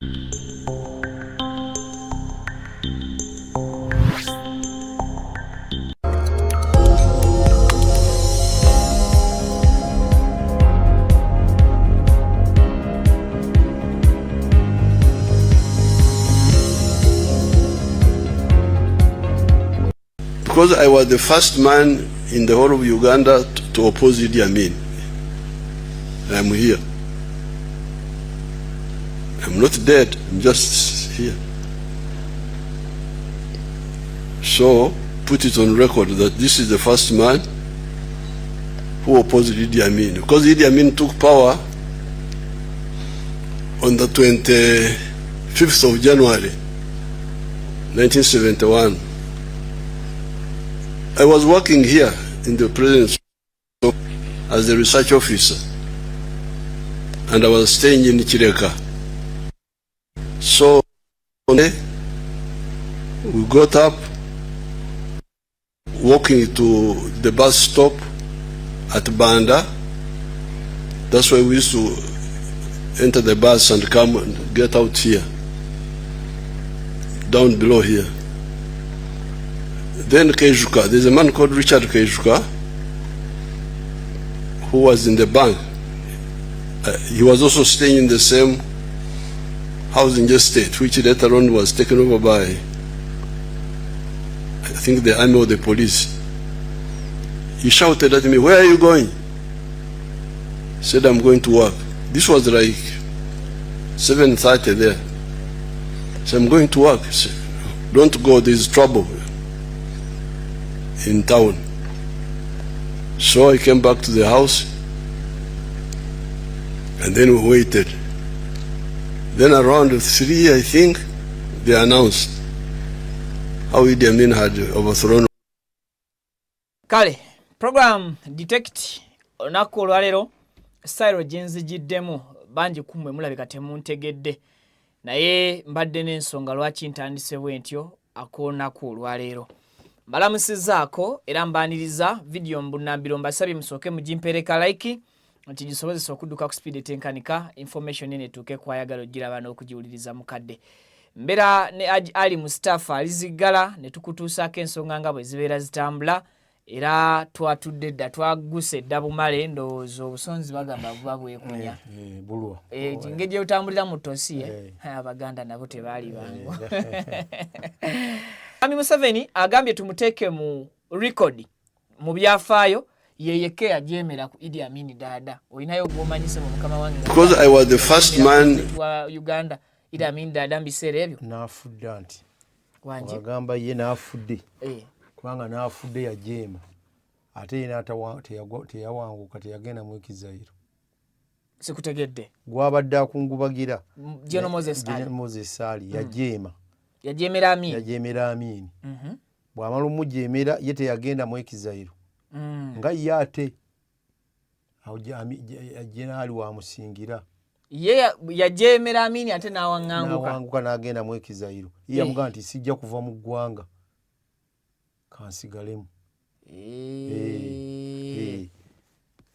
Because I was the first man in the whole of Uganda to oppose Idi Amin. I'm here. I'm not dead, I'm just here. So, put it on record that this is the first man who opposed Idi Amin. Because Idi Amin took power on the 25th of January, 1971. I was working here in the presidency as a research officer, and I was staying in Chireka. So we got up, walking to the bus stop at Banda. That's why we used to enter the bus and come and get out here, down below here. Then Kejuka, there's a man called Richard Kejuka who was in the bank. He was also staying in the same housing estate, which later on was taken over by, I think, the army or the police. He shouted at me, "Where are you going?" I said, "I'm going to work." This was like 7:30 there. So I'm going to work. I said, "Don't go, there's trouble in town." So I came back to the house, and then we waited. Then around 3, I think, they announced how Idi Amin had overthrown. Kale, program detect onako olwalero style gyenzigiddemu bangi kumwe mulabika temuntegedde naye mbadde n'ensonga lwaki ntandise bwentyo akoonako olwalero. Mbalamusizaako era mbaniriza video mbunambiro mbasabye musooke mugimpereka like nti gisobozesa okudduka ku speed etenkanika information ene tuke kwayagala ogiraba n'okugiwuliriza mukadde. Mbera ne Ali Mustafa alizigala ne tukutuusaako ensonga nga bwe zibeera zitambula era twatudde dda twaguse dda bumale ndowooza obusonzi bagamba buba bwekunya. Bulwa. Ngeri gy'otambulira mu tosi Abaganda nabo tebaali bangu. Ami Museveni agambye tumuteeke mu record mu byafaayo yeyeke yajemera ku Idi Amin dada. Oyinayo gw'omanyise mu mukama wange. Because I was the first man wa Uganda Idi Amin dada mbiseera ebyo. N'afudde anti. Wangi. Agamba ye n'afudde. Kubanga n'afudde yajema. Ate yena teyawanguka teyagenda mu Kizairo. Sikutegedde. Gwabadde akungubagira. General Moses Ali yajema. Yajemera Amin. Yajemera Amin. Bw'amala omujemera ye teyagenda mu Kizairo. Nga yate Jenerali wa musingira. Ye yajemera Amin ate nawanguka n'agenda mu Kizairo. Ye yamuga nti sijja kuva mu ggwanga. Kansigalemu.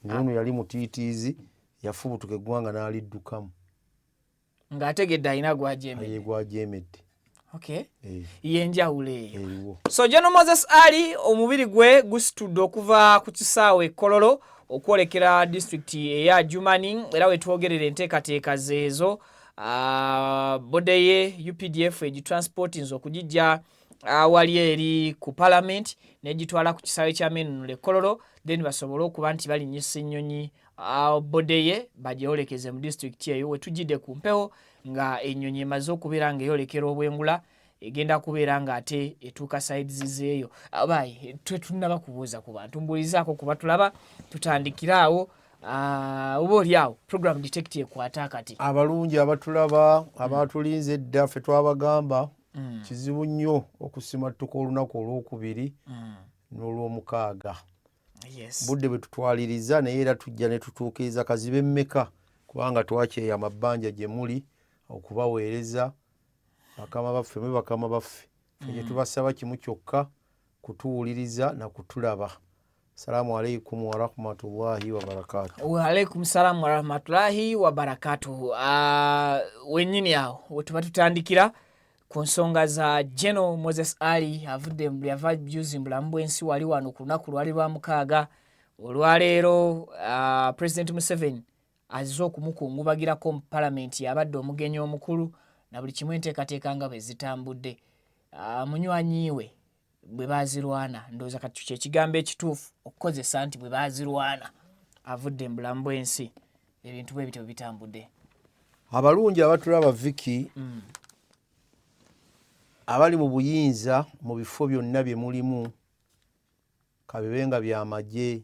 Ngono yali mutiitiizi yafubutuka eggwanga n'aliddukamu. Ng'ategedde alina gw'ajemedde. Ye gw'ajemedde. Okay. Yenjawulo eyo. So General Moses Ali omubiri gwe gusitudde okuva ku kisaawe Kololo okwolekera district eya Jumani era wetwogerera enteekateeka zeezo bodeye UPDF egitransportinze okugijja wali eri ku parliament negitwala ku kisaawe kya Menunule Kololo then basobole okuba nti balinyisa ennyonyi bodeye bagyolekeze mu district eyo wetujjidde ku mpewo nga ennyonyi emaze okubeera nga eyolekera obwengula egenda kubeera nga ate etuuka sides zeeyo. Abayi tunaba kubuuza ku bantu mbuulizaako kuba tulaba tutandikiraawo oba oliawo program detect ekwata kati. Abalungi abatulaba abatulinze dda ffe twabagamba kizibu nnyo okusimattuka olunaku olwokubiri n'olwomukaaga. Yes. Budde bwe tutwaliriza naye era tujja ne tutuukiriza kazibe mmeka kubanga twakyeya amabanja gye muli okubaweereza bakama baffe mwe bakama baffe fenye tubasaba kimu kyokka kutuwuliriza na kutulaba. Assalamu alaikum wa rahmatullahi wa barakatuh. Wa alaikum salam wa rahmatullahi wa barakatuh. wennyini awo wetuba tutandikira ku nsonga za General Moses Ali avudde yava juzi mbulamu bw'ensi wali wano ku lunaku lwali lwa mukaaga. Olwaleero President Museveni azze okumukungubagirako mu palamenti yabadde omugenyi omukulu na buli kimu enteekateeka nga bwe zitambudde. Munywanyi we bwe baazirwana ndowooza kati kyekigambo ekituufu okukozesa nti bwe baazirwana avudde mu bulamu bw'ensi. Ebintu bwe bityo bitambudde. Abalungi abatulaba Vicky abali mu buyinza mu bifo byonna bye mulimu, kabibenga byamagye,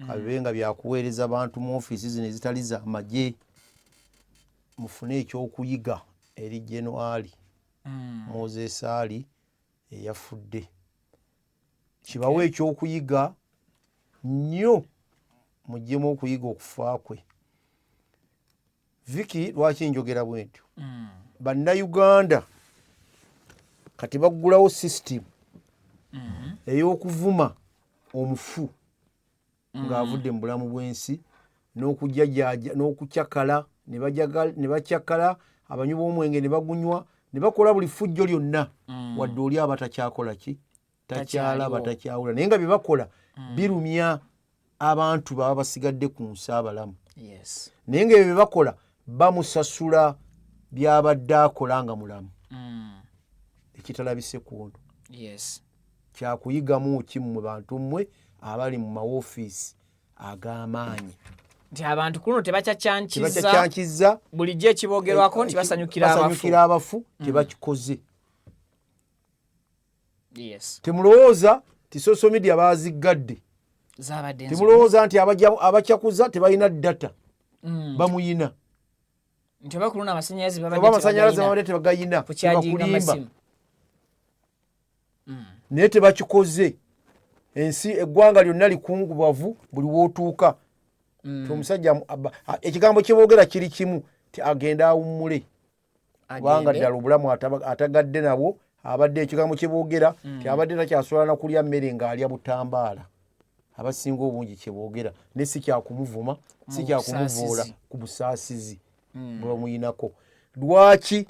kabibenga byakuweereza abantu mu ofiisi zino ezitali za magye, mufune ekyokuyiga eri General Moses Ali eyafudde. Kibawe ekyokuyiga nnyo, muggyemu okuyiga okufa kwe. Vicky, lwaki njogera bwentyo? Bannayuganda kati baggulawo system ey'okuvuma omufu ng'avudde mu bulamu bw'ensi n'okucyakala ne bacyakala abanywi b'omwenge ne bagunywa ne bakola buli ffujjo lyonna wadde oli aba takyakola ki takyalaba takyawula naye nga bye bakola birumya abantu baba basigadde ku nsi abalamu. Naye nga ebyo bye bakola bamusasula byabadde akola nga mulamu. Ekitalabise ku ono kyakuyigamu ki mu bantu mmwe abali mu mawofiisi ag'amaanyi nti abantu kuno tebakyacyankiza bulijjo ekibogerwako nti basanyukira abafu tebakikoze. Temulowooza ti social media baaziggadde, temulowooza nti abakyakuza tebalina data bamuyina, nti oba kuluna amasanyalaze babadde tebagayina tebakulimba naye tebakikoze. Ensi eggwanga lyonna likungubavu buli wootuuka. Omusajja ekigambo kyeboogera kiri kimu ti agenda awummule kubanga ddala obulamu atagadde nabwo. Abadde ekigambo kyeboogera ti abadde takyasobola na kulya mmere ng'alya butambaala. Abasinga obungi kyeboogera ne si kyakumuvuma si kyakumuvuula ku busaasizi bwe bamuyinako. Lwaki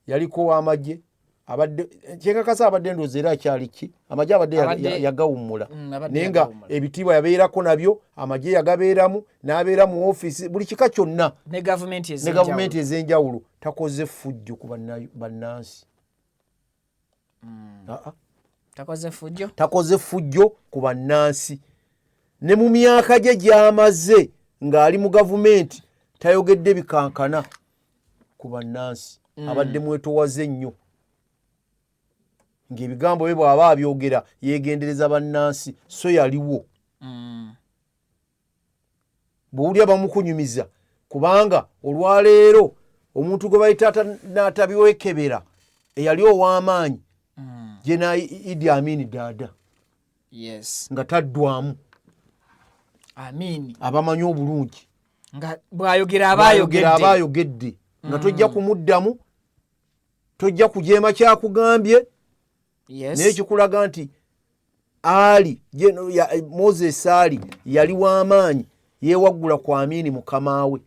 yaliko w'amagye abadde kyekakasa abadde ndowooza era akyali ki amagye abadde yagawummula naye nga ebitiibwa yabeerako nabyo amagye yagabeeramu n'abeera mu ofiisi buli kika kyonna ne gavumenti ez'enjawulo. Takoze ffujjo ku bannansi. Takoze ffujjo ku bannansi. Ne mu myaka gye gy'amaze ng'ali mu gavumenti tayogedde bikankana ku bannansi. Abadde mwetowaze nnyo ng'ebigambo bye bw'aba abyogera yeegendereza bannansi so yaliwo. Bw'owulira bamukunyumiza kubanga olwaleero omuntu gwe bayita n'atabyekebera eyali ow'amaanyi Jenerali Idi Amin Dada nga taddwamu abamanyi obulungi nga bw'ayogera aba ayogedde nga tojja kumuddamu, tojja kujeema kyakugambye. Naye kikulaga nti Moses Ali yali w'amaanyi yeewaggula ku Amin mukama we.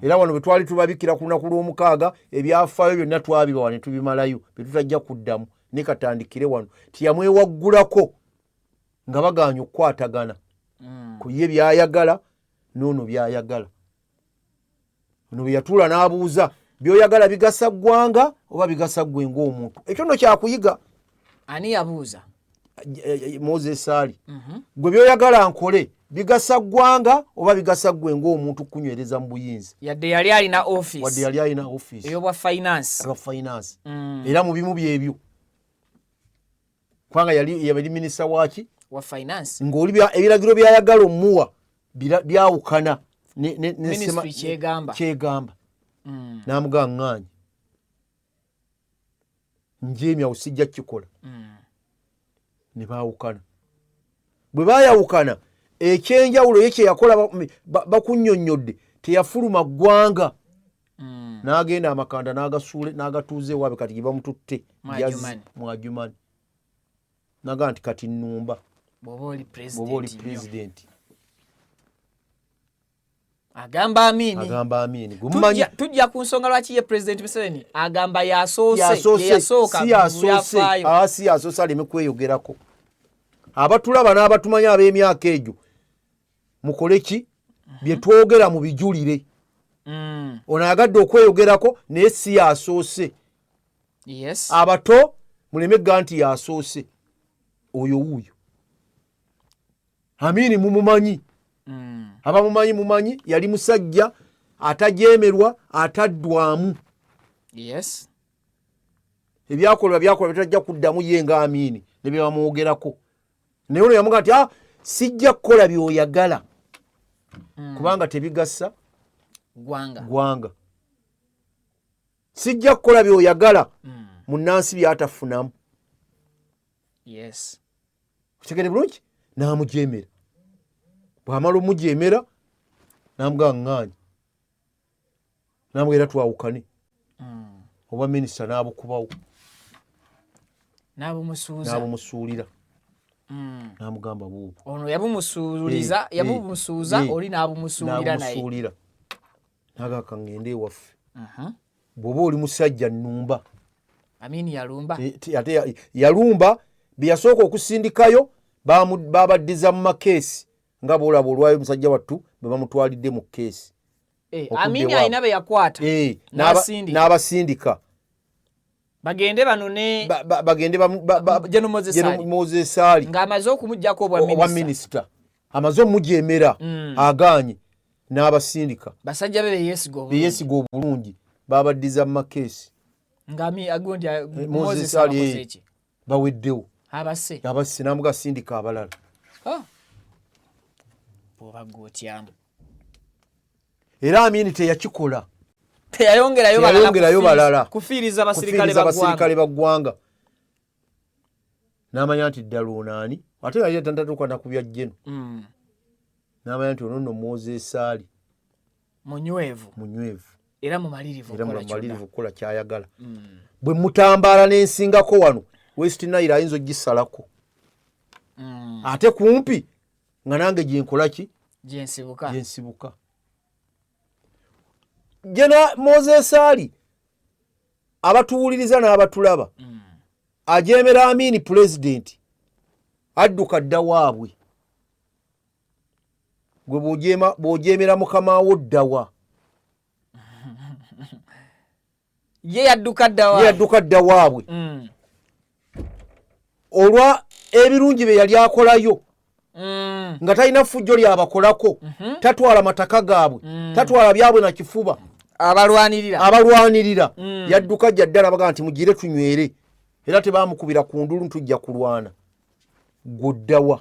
Era wano bwe twali tubabikira ku lunaku lw'omukaaga ebyafaayo byonna twabibawa ne tubimalayo bye tutajja kuddamu ne katandikire wano tiyamwewaggulako nga bagaanye okukwatagana ku ye byayagala n'ono byayagala. Ono bwe yatuula n'abuuza by'oyagala bigasa ggwanga oba bigasa ggwe ng'omuntu. Ekyo nno kyakuyiga. Ani yabuuza? Moses Ali. Gwe by'oyagala nkole bigasa ggwanga oba bigasa ggwe ng'omuntu kunywereza mu buyinza. Yadde yali alina office ey'obwa finance. Era mu bimu byebyo kubanga yali minisita waki wa finance ng'oli ebiragiro byayagala omuwa byawukana ministry kyegamba n'amugaŋŋaanya njeemya osijja kukikola. Ne baawukana. Bwe baayawukana ekyenjawulo ye kye yakola bakunnyonnyodde teyafuluma ggwanga n'agenda amakanda n'agatuuza ewaabwe kati gye bamututte Mwajumani n'agamba nti kati nnumba bw'oba oli pulezidenti. agamba amini agamba amini gumumanyi tujja ku nsonga lwaki ye president Museveni agamba yasooka si yasoose aleme kweyogerako abatulaba n'abatumanye ab'emyaka egyo mukole ki bye twogera mu bijulire ono agadde okweyogerako naye si yasoose abato muleme ga nti yasoose oyo wuuyo amini mumumanyi abamumanyi yali musajja atajeemerwa ataddwamu ebyakolwa bitajja kuddamu ye nga amini ne bye bamwogerako naye ono yamuga nti sijja kukola by'oyagala kubanga tebigasa gwanga sijja kukola by'oyagala munnansi byatafunamu kitegere bulungi n'amujeemera bw'amala omujeemera n'amugaŋŋaanya n'amugera twawukane oba minisita n'abukubawo n'abumusuulira n'amugamba buubwo ono yabumusuuza oli n'abumusuulira naye n'agaka ŋŋende ewaffe bw'oba oli musajja nnumba amini yalumba bye yasooka okusindikayo babaddiza mu makeesi nga bwolaba olwayo omusajja wattu bwe bamutwalidde mu keesi amini alina be yakwata n'abasindika bagende banone General Moses Ali ng'amaze okumugyako obwa minisita amaze omujeemera agaanye n'abasindika basajja be beyeesiga obulungi babaddiza mu makeesi Moses Ali baweddewo abase n'amuga sindika abalala era amini teyakikola teyayongerayo balala kufiiriza abasirikale baggwanga n'amanya nti ddala onaani ate yali atandatuuka nakubya jjeno n'amanya nti ono nno Moses Ali munywevu era mumalirivu okukola kyayagala bwe mutambaala n'ensingako wano West Nile ayinza ogisalako ate kumpi nga nange gyenkolaki gyensibuka General Moses Ali abatuwuliriza n'abatulaba ajeemera amini pulezidenti adduka dda waabwe gwe bw'ojeemera mukama wo ddawa ye yadduka dda waabwe olwa ebirungi bye yali akolayo nga talina ffujjo lyabakolako tatwala mataka gaabwe tatwala byabwe na kifuba abalwanirira yadduka jja ddala baga nti mugire tunywere era tebamukubira ku ndulu ntujja kulwana goddawa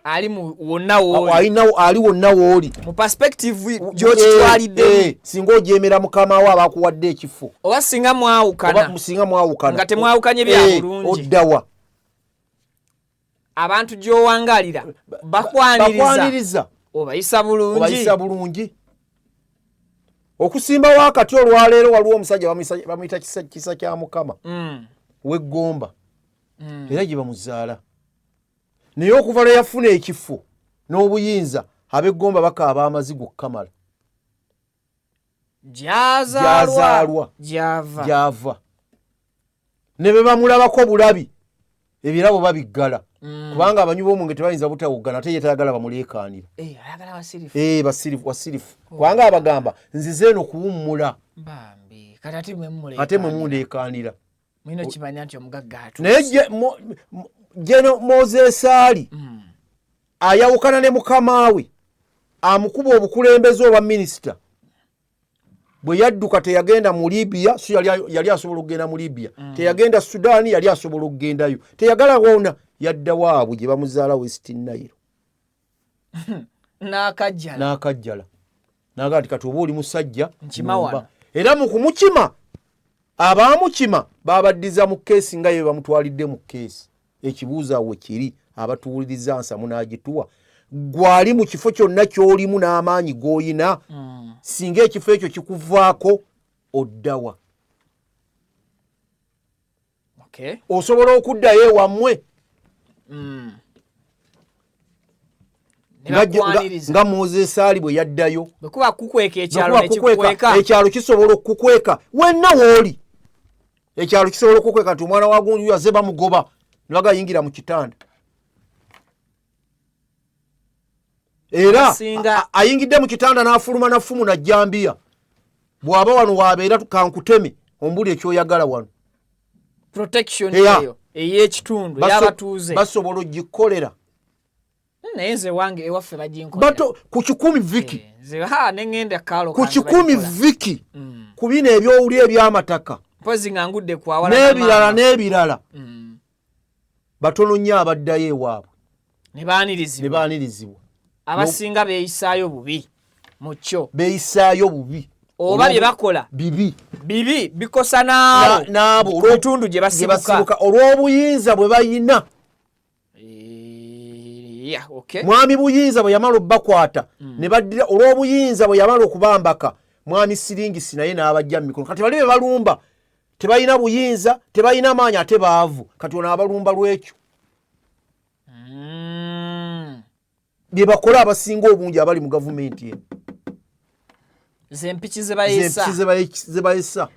ali wonna wooli mu perspective gy'okitwalidde singa ojeemera mukama wo abakuwadde ekifo oba singa mwawukana nga temwawukanye bya bulungi oddawa abantu gy'owangalira bakwaniriza obayisa bulungi okusimbawo akati olwaleero waliwo omusajja bamuyita kisa kya mukama weggomba era gye bamuzaala naye okuva lwe yafuna ekifo n'obuyinza ab'eggomba bakaaba amazigo okukamala gy'ava ne be bamulabako bulabi ebirabo babiggala kubanga abanywi b'omwenge tebayinza butawuggana ate ye tayagala bamuleekaanira basirifu kubanga abagamba nzize eno kuwummula ate mwe mundeekaanira naye General Moses Ali ayawukana ne mukama we amukuba obukulembeze obwa minisita bwe yadduka teyagenda mu Libya so yali asobola okugenda mu Libya teyagenda Sudan yali asobola okugendayo teyagala wona yadda waabwe gye bamuzaala West Nile n'akajjala n'agaa nti kati oba oli musajja era mu kumukima abaamukima babaddiza mu keesi nga ye bamutwalidde mu keesi ekibuuzo awo kiri abatuwuliriza nsamu n'agituwa gwali mu kifo kyonna ky'olimu n'amaanyi g'oyina singa ekifo ekyo kikuvaako oddawa osobola okuddayo ewammwe nga Moses Ali bwe yaddayo bwekuba kukweka ekyalo nekikukweka ekyalo kisobola okukweka wenna wooli ekyalo kisobola okukweka nti omwana wa gundi yaze bamugoba ne bagayingira mu kitanda era ayingidde mu kitanda n'afuluma na ffumu na jjambiya bw'aba wano waabeera kankuteme ombuli ekyoyagala wano protection eyo ey'ekitundu ey'abatuuze basobola ogikolera naye nze wange ewaffe baginkolera ku 10 viki nengenda kalo ku 10 viki ku bino ebyowuli ebyamataka mpozi nga ngudde kwawala n'ebirala batono nnyo abaddayo ewaabwe ne baanirizibwa abasinga beeyisaayo bubi mu kyo beeyisaayo bubi oba bye bakola bibi bikosa n'abo ebitundu gye basibuka olw'obuyinza bwe bayina mwami buyinza bwe yamala obbakwata ne baddira olw'obuyinza bwe yamala okubambaka mwami siringisi naye n'abajja mu mikono kati bali be balumba tebalina buyinza tebalina maanyi ate baavu kati ono abalumba lw'ekyo bye bakola abasinga obungi abali mu gavumenti eno zempiki zebayesa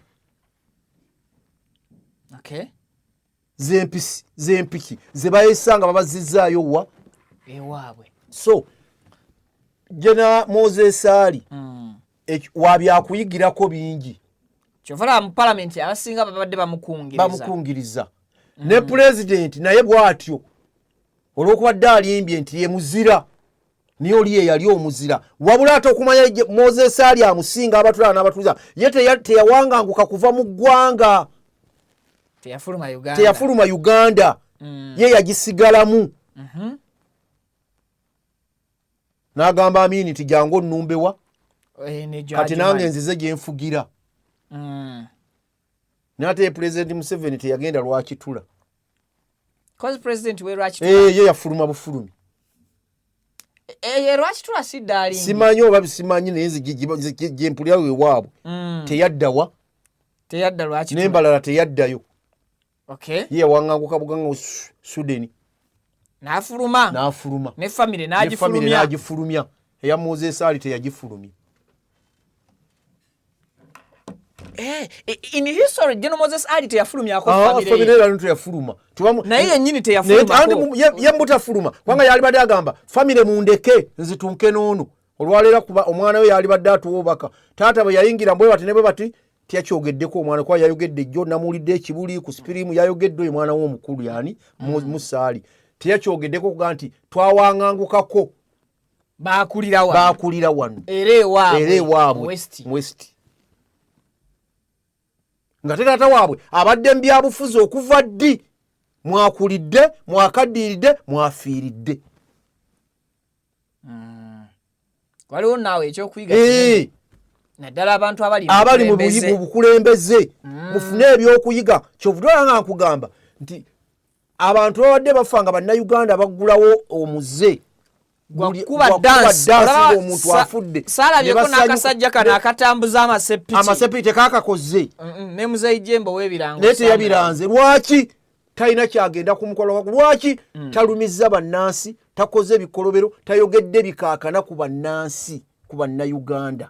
zempiki zebayesa nga babazizaayo wa ewaabwe so jena Moses Ali wabyakuyigirako bingi kyovula mu palamenti abasinga babadde bamukungiriza ne president naye bw'atyo olw'okubadde alimbye nti ye muzira niye oli ye yali omuzira wabula ate okumanya Moses Ali amusinga abatulala n'abatuuza ye teyawanganguka kuva mu ggwanga teyafuluma Uganda ye yagisigalamu n'agamba Amini nti jangu onnumbewa kati nange nzize gye nfugira n'ate President Museveni teyagenda lwakitula ye yafuluma bufulumi lwakitula siddaali simanyi oba bisimanyi naye gye mpulirawo ewaabwe teyaddawa n'embalala teyaddayo ye yawaŋŋanguka buganga Sudeni n'afuluma ne famire n'agifulumya eya Moses Ali teyagifulumya in history General Moses Ali teyafulumyako famire teyafuluma naye yennyini teyafulumako ye mutafuluma kubanga yali badde agamba famire mundeke nzitunke n'ono olwaleera kuba omwana we yali badde atuwobaka taata bwe yayingira mbwe bati ne bwe bati tiyakyogeddeko omwana kuba yayogedde jjo namuwulidde ekibuli ku sipirimu yayogedde oyo mwana w'omukulu yani Musaali tiyakyogeddeko kuga nti twawaŋŋangukako baakulira wano era ewaabwe West nga taata waabwe abadde mu byabufuzi okuva ddi mwakulidde mwakaddiridde mwafiiridde waliwo naawe ekyokuyiga naddala abantu abali mu bukulembeze mufune ebyokuyiga kyovudwala nga nkugamba nti abantu babadde bafa nga bannayuganda baggulawo omuze gwakuba dansi omuntu afudde saalabyeko n'akasajja kano akatambuza amasepiki tekakakoze ne muzeyi jembo w'ebirango naye teyabiranze lwaki talina kyagenda kumukola lwaki talumizza bannansi takoze ebikolobero tayogedde bikaakana ku bannansi ku bannayuganda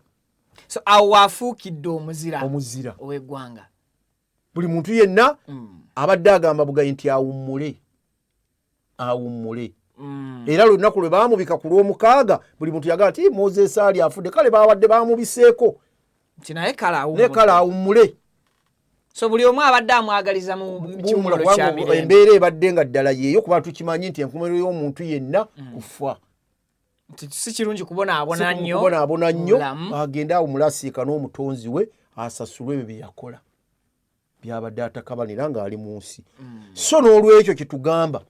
so awo afuukidde omuzira ow'eggwanga buli muntu yenna abadde agamba bugayi nti awummule era lunaku lwe baamubika ku lw'omukaaga buli muntu yagala ti Moses Ali afudde kale babadde baamubiseeko nti naye kale awummule so buli omu abadde amwagaliza mu kiwumulo kya mirembe embeera ebadde nga ddala yeeyo kuba tukimanyi nti enkomerero y'omuntu yenna kufa nti si kirungi kubonaabona nnyo agende awummule asiika n'omutonzi we asasulwe ebyo bye yakola byabadde atakabanira ng'ali mu nsi so n'olwekyo kyetugamba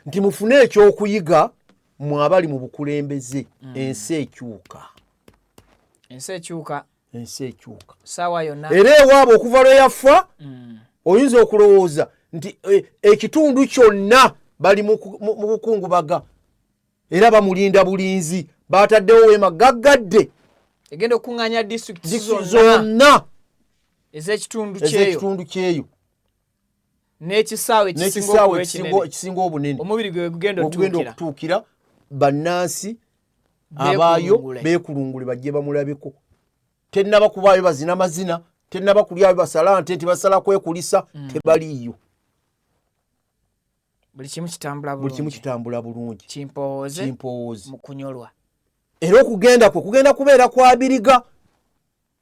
nti mufune ekyokuyiga mwabali mu bukulembeze ensi ekyuka saawa yonna era ewaabwe okuva lwe yafa oyinza okulowooza nti ekitundu kyonna bali mu bukungubaga era bamulinda bulinzi bataddewo weema gaggadde egenda okuŋŋaanya disitulikiti zonna ez'ekitundu kyeyo n'ekisaawe ekisinga obunene omubiri gwe gugenda okutuukira bannansi abaayo beekulungule bajje bamulabeko. Tennaba kubaayo bazina mazina, tennaba kulyayo basala nte tibasala kwekulisa, tebaliiyo. Buli kimu kitambula bulungi. Kimpooze mu kunyolwa. Era okugenda kubeera kwa Abiriga.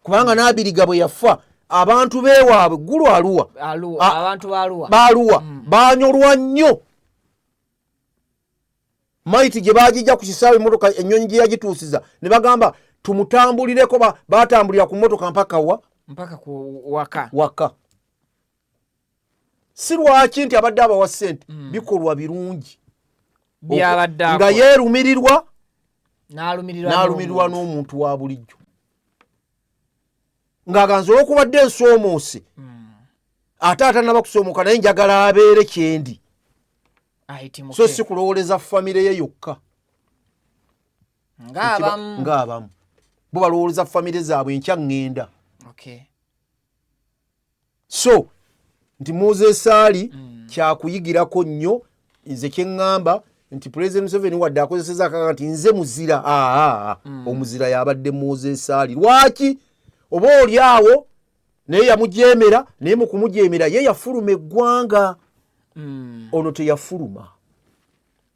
Kubanga n'Abiriga bwe yafa, abantu beewaabwe ggulu abantu baaluwa baanyolwa nnyo. Maiti gye baagijja ku kisaawe emmotoka ennyonyi gye yagituusiza ne bagamba tumutambulireko, baatambulira ku mmotoka mpaka ku waka. Si lwaki nti abadde abawa ssente, bikolwa birungi nga yeerumirirwa n'alumirirwa n'omuntu wa bulijjo ng'aganza olw'okubadde ensoomoose ate atanaba kusoomoka naye njagala abeere kyendi, so si kulowooleza famire ye yokka ng'abamu bo balowooleza famire zaabwe enkya ŋŋenda. So nti Moses Ali kyakuyigirako nnyo. Nze kye ŋŋamba nti President Museveni wadde akozeseza akaga nti nze muzira, omuzira yabadde Moses Ali. Lwaki? Oba oli awo naye yamujeemera, naye mu kumujeemera ye yafuluma eggwanga. Ono teyafuluma,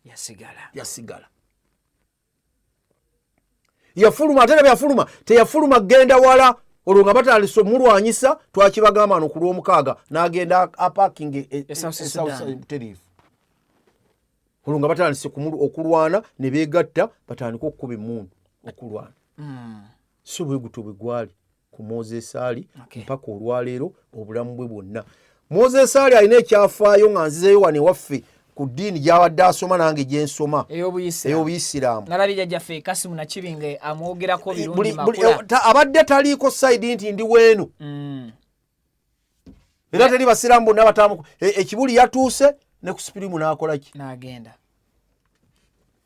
yasigala. Yafuluma ate nabwe yafuluma, teyafuluma genda wala. Olwo nga batandise omulwanyisa, twakibagamba no ku Lwomukaaga n'agenda aparking terifu. Olwo nga batandise okulwana ne beegatta batandika okukuba emmundu okulwana. So bwe gutyo bwe gwali ku Moses Ali mpaka olwaleero obulamu bwe bwonna. Moses Ali alina ekyafaayo nga nzizeyo wano ewaffe ku ddiini gy'abadde asoma nange gye nsoma ey'Obuyisiraamu. Nalabye jjajjaffe Kasimu Nakibinge amwogerako birungi makula. Abadde taliiko sayidi nti ndi weenu. Era teri basiraamu bonna bataamu. Ekibuli yatuuse ne ku sipirimu n'akola ki? N'agenda.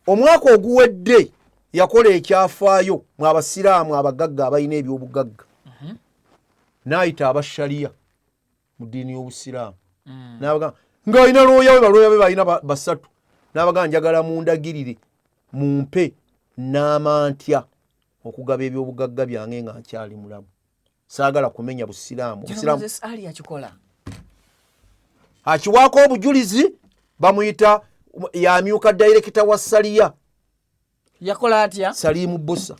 Omwaka oguwedde yakola ekyafaayo mu abasiraamu abagagga abalina ebyobugagga. N'ayita abashaliya mu ddiini y'Obusiraamu. N'abagamba ng'alina balooya be balina basatu. N'abagamba njagala mundagirire mumpe n'amantya okugaba ebyobugagga byange nga nkyali mulamu. Saagala kumenya Busiraamu. Moses Ali akikola. Akiwaako obujulizi bamuyita yamyuka director wa Saliya. Yakola atya? Salimu Bussa.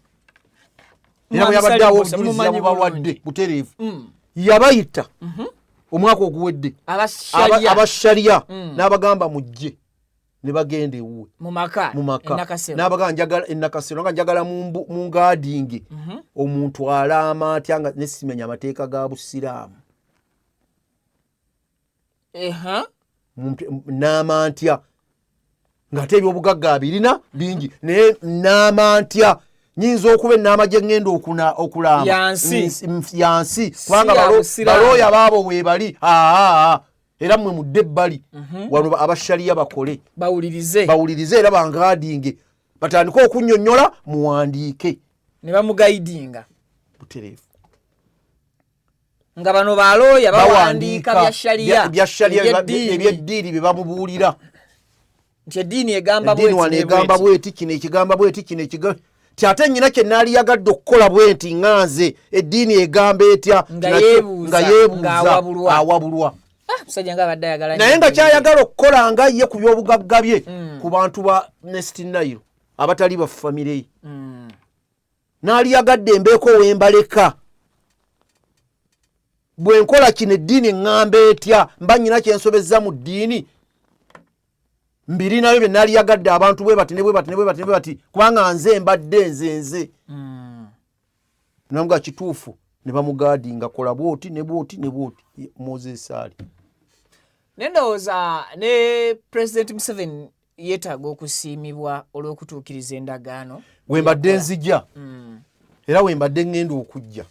Era bwe yabaddeawo obujulizi yabubawadde butereevu. Yabayita omwaka oguwedde abashaliya n'abagamba mujje ne bagenda ewuwe mu maka n'abagamba enakasero nga njagala mu ngaadinge omuntu alama atya nga nesimenya amateeka ga Busiraamu n'amantya ng'ate ebyobugagga abirina bingi naye n'amantya nyinza okuba ennaama gye ŋŋenda okulamba yansi kubanga balooya baabo weebali era mmwe mudde ebbali wano abashaliya bakole bawulirize era bangaadinge batandike okunnyonnyola muwandiike ne bamugayidinga butereevu nga bano balooya bawandiika byashaliya ebyeddiini bye bamubuulira nti eddiini egamba bweti kino ekigamba bweti kino ekigamba ate nnyina kye naali yagadde okukola bwe nti ŋŋanze eddiini egamba etya nga yeebuuza awabulwa naye nga kyayagala okukola nga ye ku byobugagga bye ku bantu ba Nest Nile abatali ba famire ye naali yagadde embeeko wembaleka bwe nkola kino eddiini eŋŋamba etya mba nnyina kyensobezza mu ddiini mbiri nayo bye naali yagadde abantu bwe bati kubanga nze mbadde nze namuga kituufu ne bamugaadinga kola bwoti ne bwoti Moses Ali. Nendowooza ne President Museveni yeetaaga okusiimibwa olw'okutuukiriza endagaano we mbadde nzija era we mbadde ŋŋenda okujja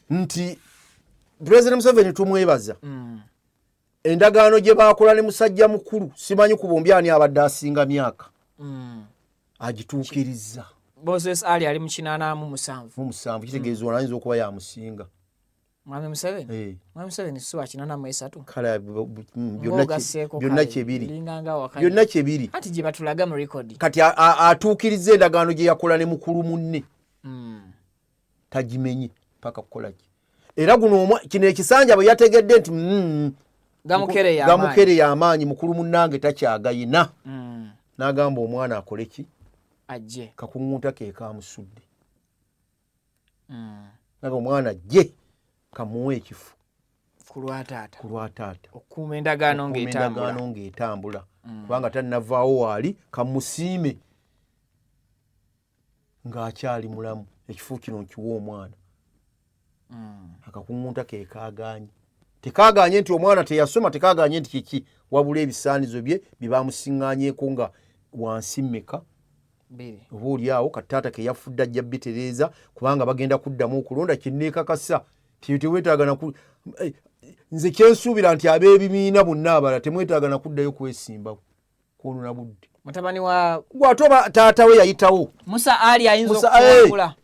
nti President Museveni tumwebaza endagaano gye baakola ne musajja mukulu simanyi ku bombi ani abadde asinga myaka agituukirizza. Moses Ali ali mu 87 kitegeeza olayinza okuba yamusinga Mwami Museveni suwa kinana mu esatu kala byonna kyebiri linganga wakati byonna kyebiri ati gye batulaga mu record kati atuukiriza endagaano gye yakola ne mukulu munne tagimenye paka kukola ki era guno kino ekisanja bwe yategedde nti gamukere y'amaanyi mukulu munnange takyagayina n'agamba omwana akole ki ajje kakuŋŋunta ke kamusudde naga omwana ajje kamuwe ekifu ku lwataata okuuma endagaano ng'etambula kubanga tannavaawo waali kamusiime ng'akyali mulamu ekifo kino nkiwa omwana akakuŋŋunta ke kaaganye tekaaganye nti omwana teyasoma tekaaganye nti kiki wabula ebisaanizo bye bye bamusiŋŋaanyeeko nga wansi mmeka oba oliawo kataata ke yafudde ajja bitereeza kubanga bagenda kuddamu okulonda kinneekakasa tewetaaga nze kyensuubira nti ab'ebibiina bonna abala temwetaaga na kuddayo kwesimbawo kono na budde mutabani wa gwate oba taata we yayitawo Musa Ali ayinza okuwangula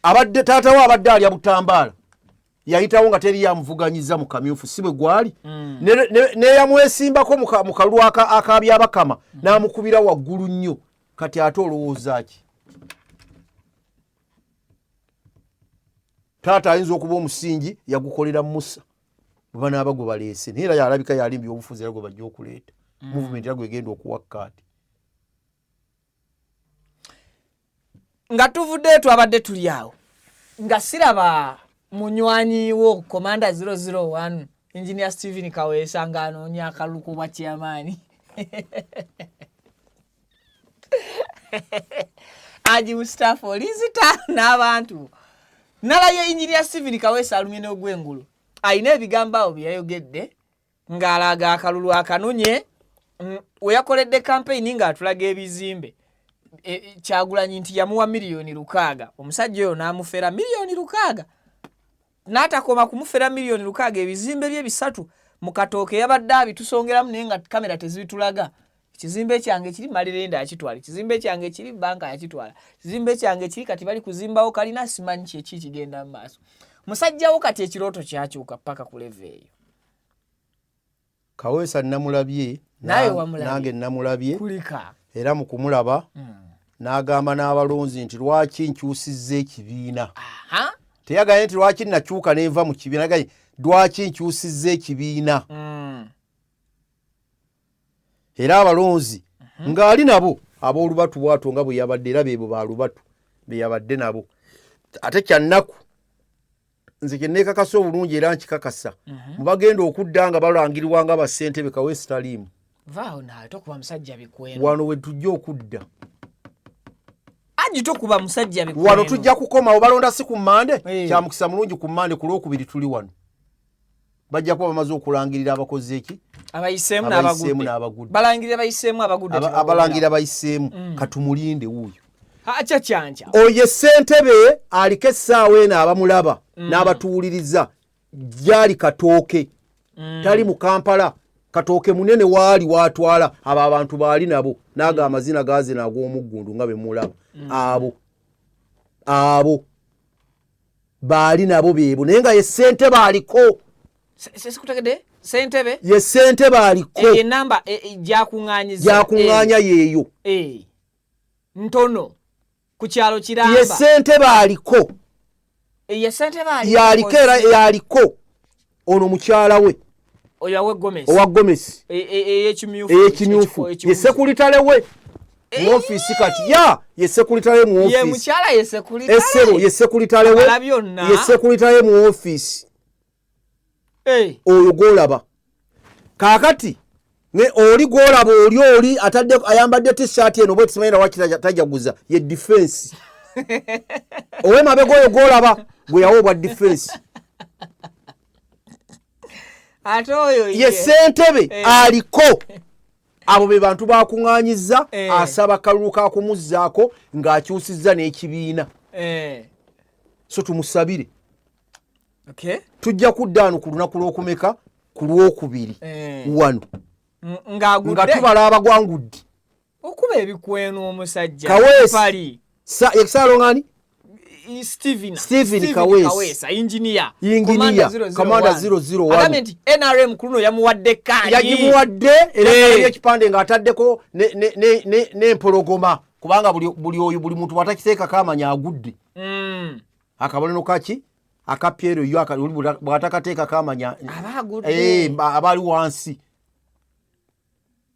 abadde taata we abadde alya butambaala yayitawo nga teri yamuvuganyiza mu kamyufu si bwe gwali neyamwesimbako mu kalulu akabyabakama n'amukubira waggulu nnyo kati ate olowooza ki taata ayinza okuba omusingi yagukolera Musa bwe banaaba gwe baleese naye era yalabika yalimbye obufuzi era gwe bajja okuleeta movement era gwegenda okuwakkaati nga tuvudde twabadde tuli awo nga siraba munywanyi wo Commander 001 Engineer Stephen Kaweesa ng'anoonya akalulu ku chairman aji Mustafa Olizita n'abantu nalaye Engineer Stephen Kaweesa alumye n'ogwengulu ayina ebigambo awo bye yayogedde ng'alaga akalulu akanonye we yakoledde campaign ng'atulaga ebizimbe Kyagulanyi nti yamuwa $600,000 omusajja oyo n'amufera $600,000 n'atakoma kumufera $600,000 ebizimbe bye bisatu mu Katooke yabadde abitusongeramu naye nga kamera tezibitulaga ekizimbe kyange kiri Malerenda akitwala ekizimbe kyange kiri banka yakitwala ekizimbe kyange kiri kati bali kuzimbawo kalina simanyi kyeki kigenda mu maaso musajjawo kati ekirooto kyakyuka paka ku level eyo Kaweesa namulabye nange namulabye kulika era mu kumulaba n'agamba n'abalonzi nti lwaki nkyusizza ekibiina teyagaye nti lwaki nakyuka nenva mu kibiina gaye lwaki nkyusizza ekibiina era abalonzi ng'ali nabo ab'olubatu bwato nga bwe yabadde era beebo balubatu be yabadde nabo ate kyannaku nze kyenneekakasa obulungi era nkikakasa mubagenda okudda nga balangirwa nga bassentebe Kaweesa taliimu vaawo nawe tokuba musajja bikweno wano we tujja okudda aji tokuba musajja bikweno wano tujja kukomawo balonda si ku Mmande kyamukisa mulungi ku Mmande ku Lwokubiri tuli wano bajja kuba bamaze okulangirira abakozi eki abayiseemu n'abagudde balangirira abayiseemu abagudde abalangirira abayiseemu katumulinde wuuyo acha kyanja oye ssentebe aliko essaawa eno abamulaba n'abatuwuliriza gyali Katooke tali mu Kampala Katooke munene waali watwala abo abantu baali nabo naga amazina gaze nag'omuggundu nga bemulaba abo baali nabo beebo naye nga ye ssentebe aliko sesikutegede ssentebe ye ssentebe aliko enamba gyakuŋŋaanya yeeyo ntono ku kyalo kiramba ye ssentebe aliko yaliko era yaliko ono mukyala we owa Gomesi ey'ekimyufu ye sekuritale we mu ofiisi kati ye sekuritale mu ofiisi essebo ye sekuritale we ye sekuritale mu ofiisi oyo gwolaba kaakati oli gwolaba oli ayambadde t-shirt eno bwe tusimanyi lwaki tajaguza ye defense ow'emabega oyo gwolaba gwe yawoobwa defense ye ssentebe aliko abo be bantu bakuŋŋaanyizza asaba kalulu kakumuzzaako ng'akyusizza n'ekibiina so tumusabire tujja kudda wano ku lunaku lw'okumeka ku Lwokubiri wano nga tubala okuba ebikweno omusajja Kaweesa ekisalo ngani Stephen Kaweesa engineer Commander 001 agambye NRM kuno yamuwadde kadi yagimuwadde era ekipande ng'ataddeko n'empologoma kubanga buli muntu watakiteekako amanya agudde akabonero kaki akapiero yo bw'atakateekako amanya abali wansi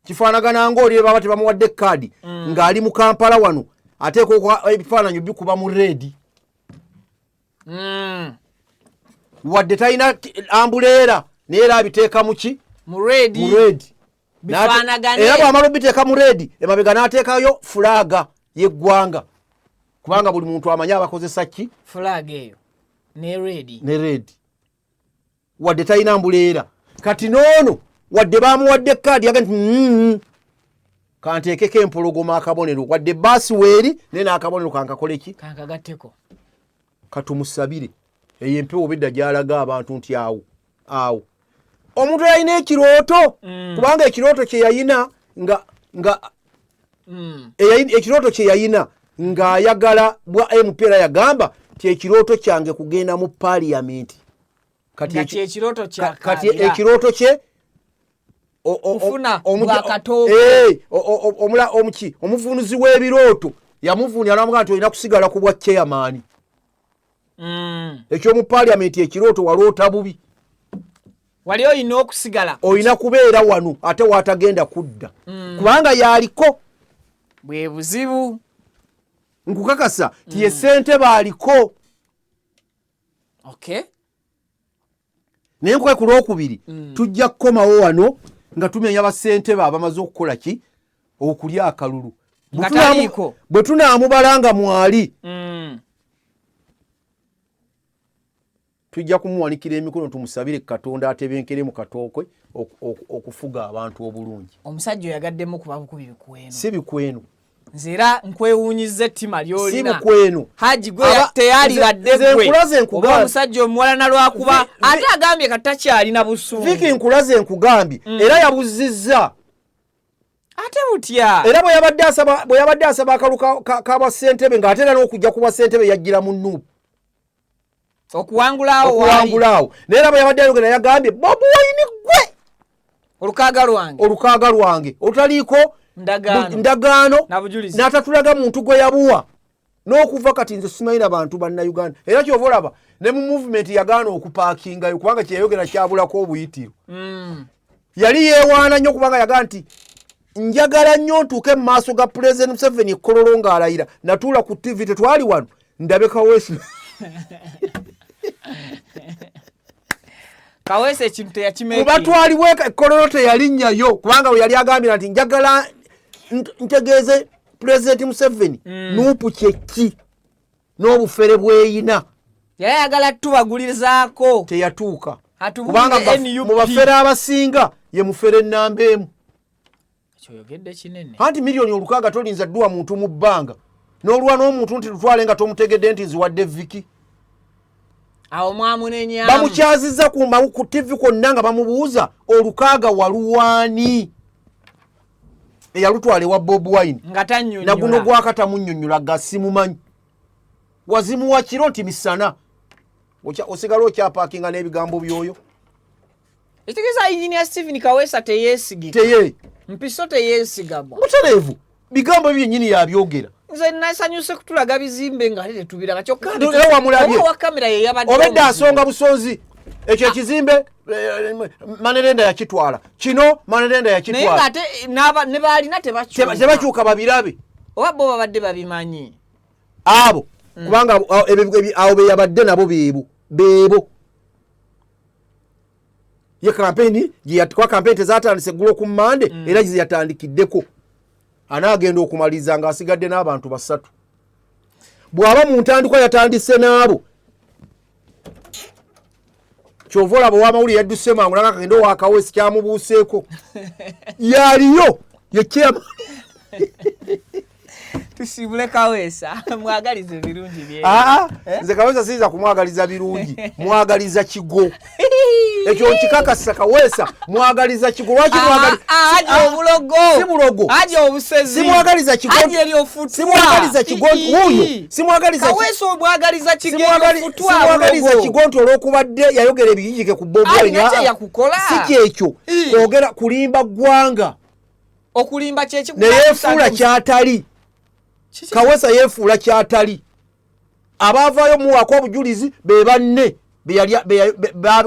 kifaanagana ng'oli baba tebamuwadde kadi ng'ali mu Kampala wano ateeka ebifaananyi bikuba mu reedi wadde talina ambuleera naye era abiteeka muki mu reedi era bw'amala obiteeka mu reedi emabega n'ateekayo fulaaga y'eggwanga kubanga buli muntu amanyi abakozesa ki fulaaga eyo ne reedi wadde talina ambuleera kati n'ono wadde baamuwadde kaadi yaga nti kanteekeko empologoma akabonero wadde baasi weeri naye n'akabonero kankakole ki kankagatteko katumusabire eyo empewo bedda gy'alaga abantu nti awo omuntu yalina ekirooto kubanga ekirooto kye yayina ekirooto kye yayina ng'ayagala bwa MP era yagamba ti ekirooto kyange kugenda mu paaliyamenti kati ekirooto kye omuvunuzi w'ebirooto yamuvuunira n'amugaa nti olina kusigala ku bwa chairman ekyomu paaliyamenti ekirooto waloota bubi wali olina okusigala olina kubeera wano ate waatagenda kudda kubanga yaliko bwe buzibu nkukakasa ti ye ssentebe aliko naye nkwe ku lwokubiri tujja kukomawo wano nga tumenya bassentebe abamaze okukola ki okulya akalulu bwe tunaamubala nga mwali tujja kumuwanikira emikono tumusabire Katonda atebenkere mu katookwe okufuga abantu obulungi omusajja oyagaddemu kuba bukubi bikweno si bikweno nze era nkwewuunyiza ettima ly'olina si bikweno haji gwe teyaliradde gwe oba omusajja omuwala na lwakuba ate agambye katakyalina busungu Viki nkulaze nkugambye era yabuzizza ate butya era bwe yabadde asaba akalu k'abassentebe ng'ate era n'okujja ku bassentebe yajjira mu Nuupu okuwangulaawo naye era bwe yabadde ayogera yagambye Bobi Wine gwe olukaaga lwange olutaliiko ndagaano n'atatulaga muntu gwe yabuwa n'okuva kati nze simanyi bantu bannayuganda era kyova olaba ne mu movement yagaana okupaakingayo kubanga kyeyayogera kyabulako obuyitiro yali yeewaana nnyo kubanga yagaa nti njagala nnyo ntuuke mu maaso ga President Museveni ekkololo ng'alayira natuula ku TV tetwali wano ndabe Kaweesa ekintu teyakimeki kuba twaliwo ekkololo teyalinnyayo kubanga we yali agambira nti njagala ntegeeze President Museveni Nuupu kyeki n'obufere bweyina yali ayagala tubagulirizaako teyatuuka kubanga mu bafere abasinga ye mufere nnamba emu kyoyogedde kinene anti miliyoni olukaaga tolinza dduwa muntu mu bbanga n'oluwa n'omuntu nti tutwale nga tomutegedde nti nziwadde Viki awo mwamunenyamu bamukyazizza ku TV kwonna nga bamubuuza olukaaga waluwaani eyalutwala ewa Bobi Wine na guno gwakatamunnyonnyola gasimumanyi wazimuwa kiro nti misana osigala okyapaakinga n'ebigambo byoyo ekitegeeza Engineer Stephen Kaweesa teyeesigika mpiso teyeesigabwa mutereevu bigambo byennyini yabyogera nze nasanyuse kutulaga bizimbe nga ate tubiraga kyokka wamulabye wa kamera ye yabadde obedda asonga busonzi ekyo ekizimbe Manerenda yakitwala kino Manerenda yakitwala naye ate ne baalina tebakyuka babirabe oba bo babadde babimanyi abo kubanga awo be yabadde nabo beebo ye kampeni kwa kampeni tezatandise eggulo ku Mmande era yatandikiddeko anaagenda okumaliza ng'asigadde n'abantu basatu bw'aba mu ntandikwa yatandise n'abo kyova olaba ow'amawulire yadduse mangu naga kagenda owa Kaweesa kyamubuuseeko yaliyo ye chairman tusibule Kaweesa mwagalize birungi bye. Nze Kaweesa siza kumwagaliza birungi, mwagaliza kigo. Ekyo nkikakasa Kaweesa mwagaliza kigo. Lwaki mwagaliza? Aje obulogo. Si bulogo. Aje obusezi. Si mwagaliza kigo. Aje eryofutwa. Si mwagaliza kigo huyo. Si mwagaliza Kaweesa omwagaliza kigo eryofutwa. Si mwagaliza kigo nti olwokubadde yayogera ebiyijike ku Bobi Wine. Aje yakukola. Si kyekyo. Kwogera kulimba gwanga. Okulimba kyeki ne yefuula kyatali. Kaweesa yefuula kyatali. Abavaayo muwako obujulizi be banne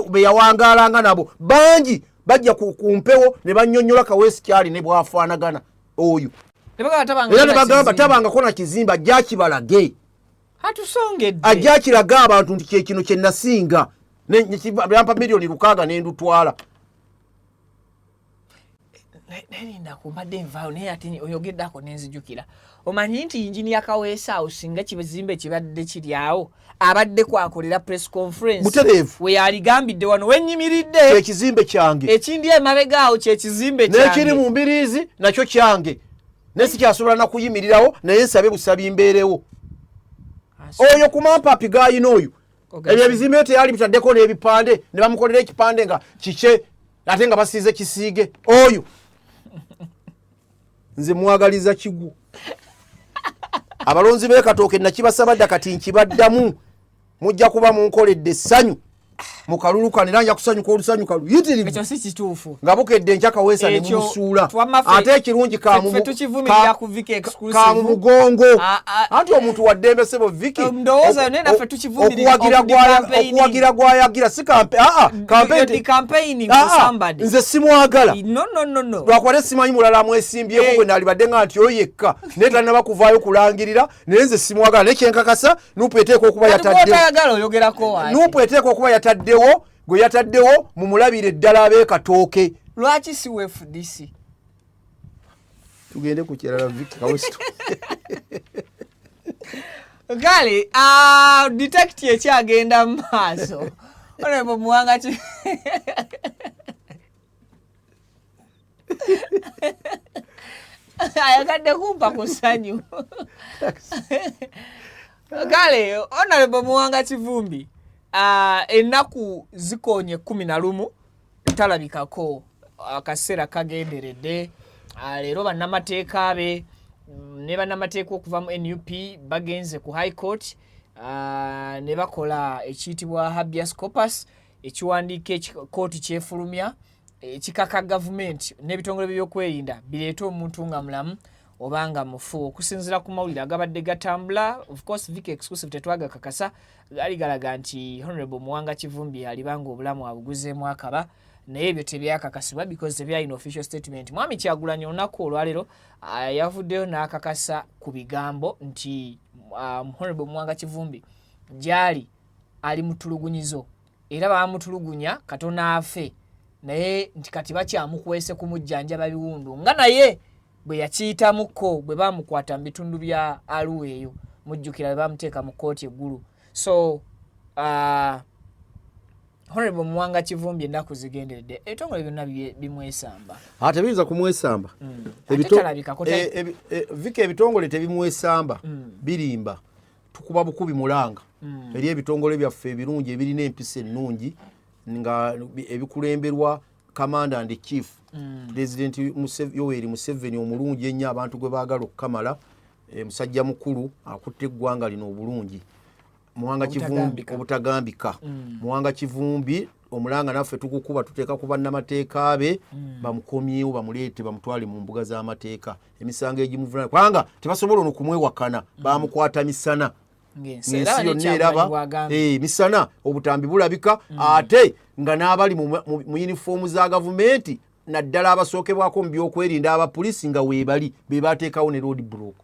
be yawangalanga nabo bangi bajja ku mpewo ne bannyonnyola Kaweesa kyali ne bwafaanagana oyo. Era ne bagamba tabangako na kizimba ajja kibalage. Hatusongedde. Ajja kiraga abantu nti kye kino kye nasinga. Byampa miliyoni 600 ne ndutwala. Nenda kumbadde nvaayo naye ate oyogeddako nenzijukira. Omanyi nti injini ya Kaweesa awo singa kibizimbe kibadde kiri awo abadde kwakolera press conference. Mutereevu. We yaligambidde wano wennyimiridde. Ekizimbe kyange. Ekindi emabega awo kye kizimbe kyange. N'ekiri mu mbiriizi nakyo kyange. Nesi kyasobola na kuyimirirawo naye nsabe busabi mbeerewo. Oyo ku mampapi gayina oyo. Ebyo ebizimbe teyali bitaddeko n'ebipande ne bamukolera ekipande nga kike ate nga basiize kisiige. Oyo nze mwagaliza kigu. Abalonzi be Katooke nakibasabadde kati nkibaddamu mujja kuba munkoledde essanyu mukalulukanira nja kusanyuka olusanyuka luyitirivu. Ekyo si kituufu. Nga bukedde nja Kaweesa ne mumusuula. Ate ekirungi ka mu mugongo. Anti omuntu waddembe sebo Viki. Ndowooza ne naffe tukivumirira okuwagira gwayagira si campaign for somebody. Nze simwagala. No. Lwakwate simanyi mulala mwesimbyeku gwe nalibadde nga nti oyo yekka naye talina kuvaayo kulangirira naye nze simwagala nekyenkakasa Nuupu eteeka okuba yataddewo. Nuupu eteeka okuba yataddewo gwe yataddewo mumulabire ddala ab'e Katooke. Lwaki si FDC? Tugende ku kirala Viki Kaweesa. Kale, detect ekyagenda mu maaso. Honorable Muwanga ayagadde kumpa ku ssanyu. Kale, Honorable Muwanga Kivumbi, ennaku zikonye 11 talabikako akaseera kagenderedde. Leero bannamateeka be ne bannamateeka okuva mu NUP bagenze ku High Court ne bakola ekiyitibwa habeas corpus ekiwandiika ekikooti kyefulumya ekikaka gavumenti n'ebitongole by'okwerinda bireeta omuntu nga mulamu obanga mufu. Okusinziira ku mawulire agabadde gatambula, of course Viki exclusive tetwagakakasa, gali galaga nti Honorable Muwanga Kivumbi alibanga obulamu abuguzeemu akaba, naye ebyo tebyakakasibwa because tebyalina official statement. Mwami Kyagulanyi olunaku olwaleero yavuddeyo n'akakasa ku bigambo nti Honorable Muwanga Kivumbi gyali ali mutulugunyizo era bamutulugunya Katonda afe, naye nti kati bakyamukwese kumujjanjaba biwundu nga naye bwe yakiyitamuko bwe bamukwata mu bitundu bya Arua eyo mujjukira bamuteeka mu kooti eggulu. So Honorable Muwanga Kivumbi ennaku zigenderedde ebitongole byonna bimwesamba. Tebiyinza kumwesamba. Viki ebitongole tebimwesamba birimba tukuba bukubi mulanga eri ebitongole byaffe ebirungi ebirina empisa ennungi nga ebikulemberwa Commander and Chief President Yoweri Museveni omulungi ennyo abantu gwe baagala okukamala, musajja mukulu akutte eggwanga lino obulungi. Muwanga Kivumbi obutagambika. Muwanga Kivumbi omulanga naffe tukukuba tuteeka ku bannamateeka be bamukomyewo bamuleete bamutwale mu mbuga z'amateeka. Emisango egimuvuna kubanga tebasobola okumwewakana bamukwata misana. Ensi yonna eraba misana obutambi bulabika ate nga n'abali mu yunifoomu za gavumenti naddala abasookebwako mu byokwerinda abapoliisi nga weebali be bateekawo ne road block.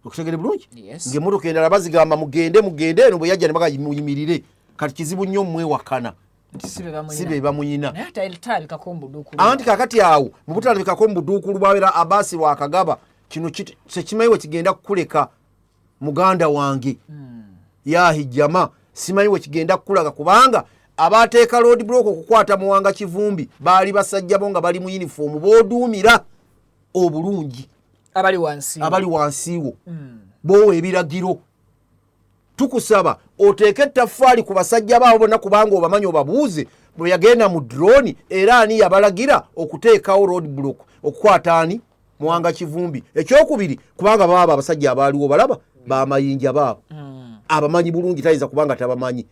Okutegere bulungi ng'emmotoka endala bazigamba mugende eno bwe yajja ne bagayimirire kati kizibu nnyo mmwewakana sibe bamuyina anti kakati awo mu butalabikako mu buduukulu bwabeera Abbas Lwakagaba kino sekimanyiwe kigenda kukuleka muganda wange yahijjama simanyiwe kigenda kukulaga kubanga abateeka road block okukwata Muwanga Kivumbi baali basajja bo nga bali mu yunifoomu booduumira obulungi abali wansiwo bowe ebiragiro tukusaba oteeke ettaffaali ku basajja baabo bonna kubanga obamanyi obabuuze bwe yagenda mu drone era ani yabalagira okuteekawo road block okukwata ani Muwanga Kivumbi ekyokubiri kubanga baabo abasajja abaaliwo balaba bamayinja baabo abamanyi bulungi tayinza kubanga tabamanyi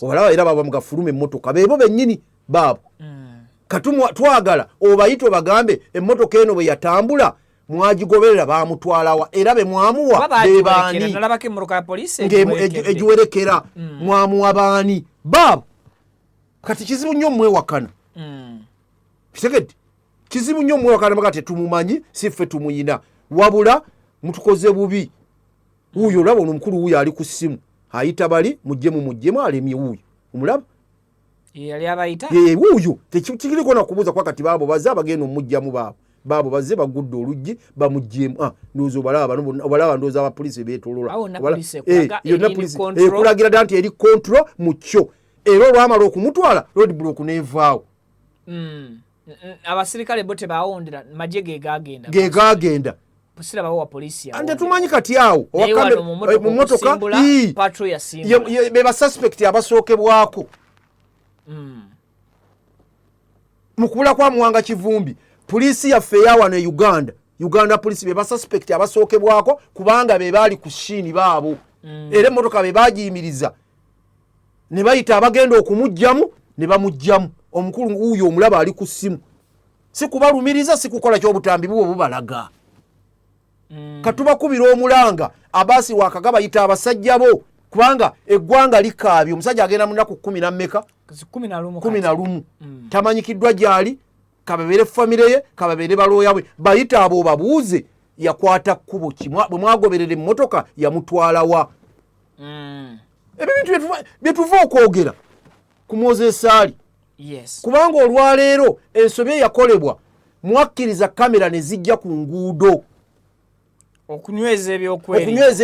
obalaba era baba mugafuluma emmotoka beebo bennyini baabo twagala obayite obagambe emmotoka eno bwe yatambula mwagigoberera bamutwalawa era be mwamuwa bebaani egiwerekera mwamuwa baani baabo kati kizibu nnyo mwewakana kitegedde kizibu nnyo mwewakana bagati tumumanyi siffe tumuyina wabula mutukoze bubi wuuyo olaba ono omukulu wuuyo ali ku ssimu ayita bali mujjemu alemye wuuyo omulaba yali abayita wuuyo tekiriko nakubuuza kwa kati baabo baze abagenda omujjamu baabo baze bagudde oluggi bamujjemu ndowooza obalaba ndowooza abapoliisi beetolola kulagira dda nti eri kontro mu kyo era olwamala okumutwala road block neevaawo abasirikale bo tebawondera magye gegagenda ande tumanyi kati awo mu motoka be basuspect abasookebwako mu kubula kwa Muwanga Kivumbi poliisi yaffe eyawano e Uganda poliisi be basuspect abasookebwako kubanga be baali ku shini baabo era emmotoka be bagiyimiriza ne bayita abagenda okumujjamu ne bamujjamu omukulu wuuyo omulaba ali ku ssimu si kubalumiriza si kukola ky'obutambi bubo bubalaga katubakubira omulanga abasi wakaga bayita abasajja bo kubanga eggwanga likaabye omusajja agenda mu nnaku 10 na mmeka 11 tamanyikiddwa gyali kababeere famire ye kababeere balooya bwe bayita abo babuuze yakwata kkubo bwe mwagoberera emmotoka yamutwalawa ebyo bintu byetuva okwogera ku Moses Ali kubanga olwaleero ensobi eyakolebwa mwakkiriza kamera ne zijja ku nguudo okunyweza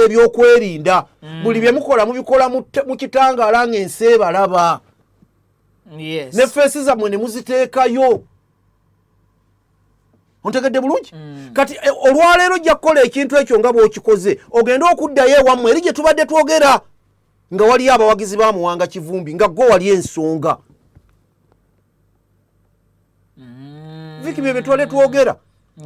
ebyokwerinda buli bye mukola mubikola mu kitangaala ng'ensi ebalaba ne feesi zammwe ne muziteekayo ontegedde bulungi kati olwaleero ojja kukola ekintu ekyo nga bw'okikoze ogenda okuddayo ewammwe eri gye tubadde twogera nga waliyo abawagizi ba Muwanga Kivumbi nga gwe wali ensonga viki bye twale twogera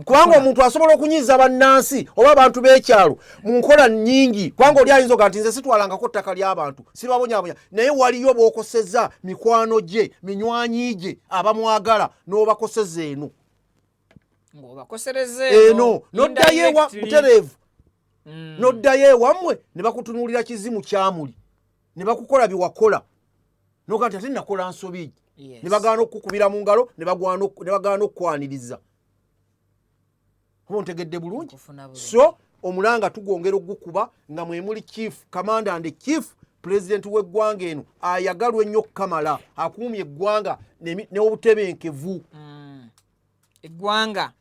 kubanga omuntu asobola okunyiza bannansi oba abantu b'ekyalo mu nkola nnyingi kubanga oli ayinza oga nti nze sitwalangako ttaka ly'abantu sibabonyabonya naye waliyo b'okoseza mikwano gye minywanyi gye abamwagala n'obakoseza eno noddayo ewa mutereevu noddayo ewammwe ne bakutunuulira kizimu kyamuli ne bakukola bye wakola noga nti ate nakola nsobi ne bagaana okukubira mu ngalo ne bagaana okukwaniriza ontegedde bulungi so omulanga tugongera ogukuba nga mwemuli chief commander and chief president w'eggwanga eno ayagalwa ennyo Kamala akuumye eggwanga n'obutebenkevu eggwanga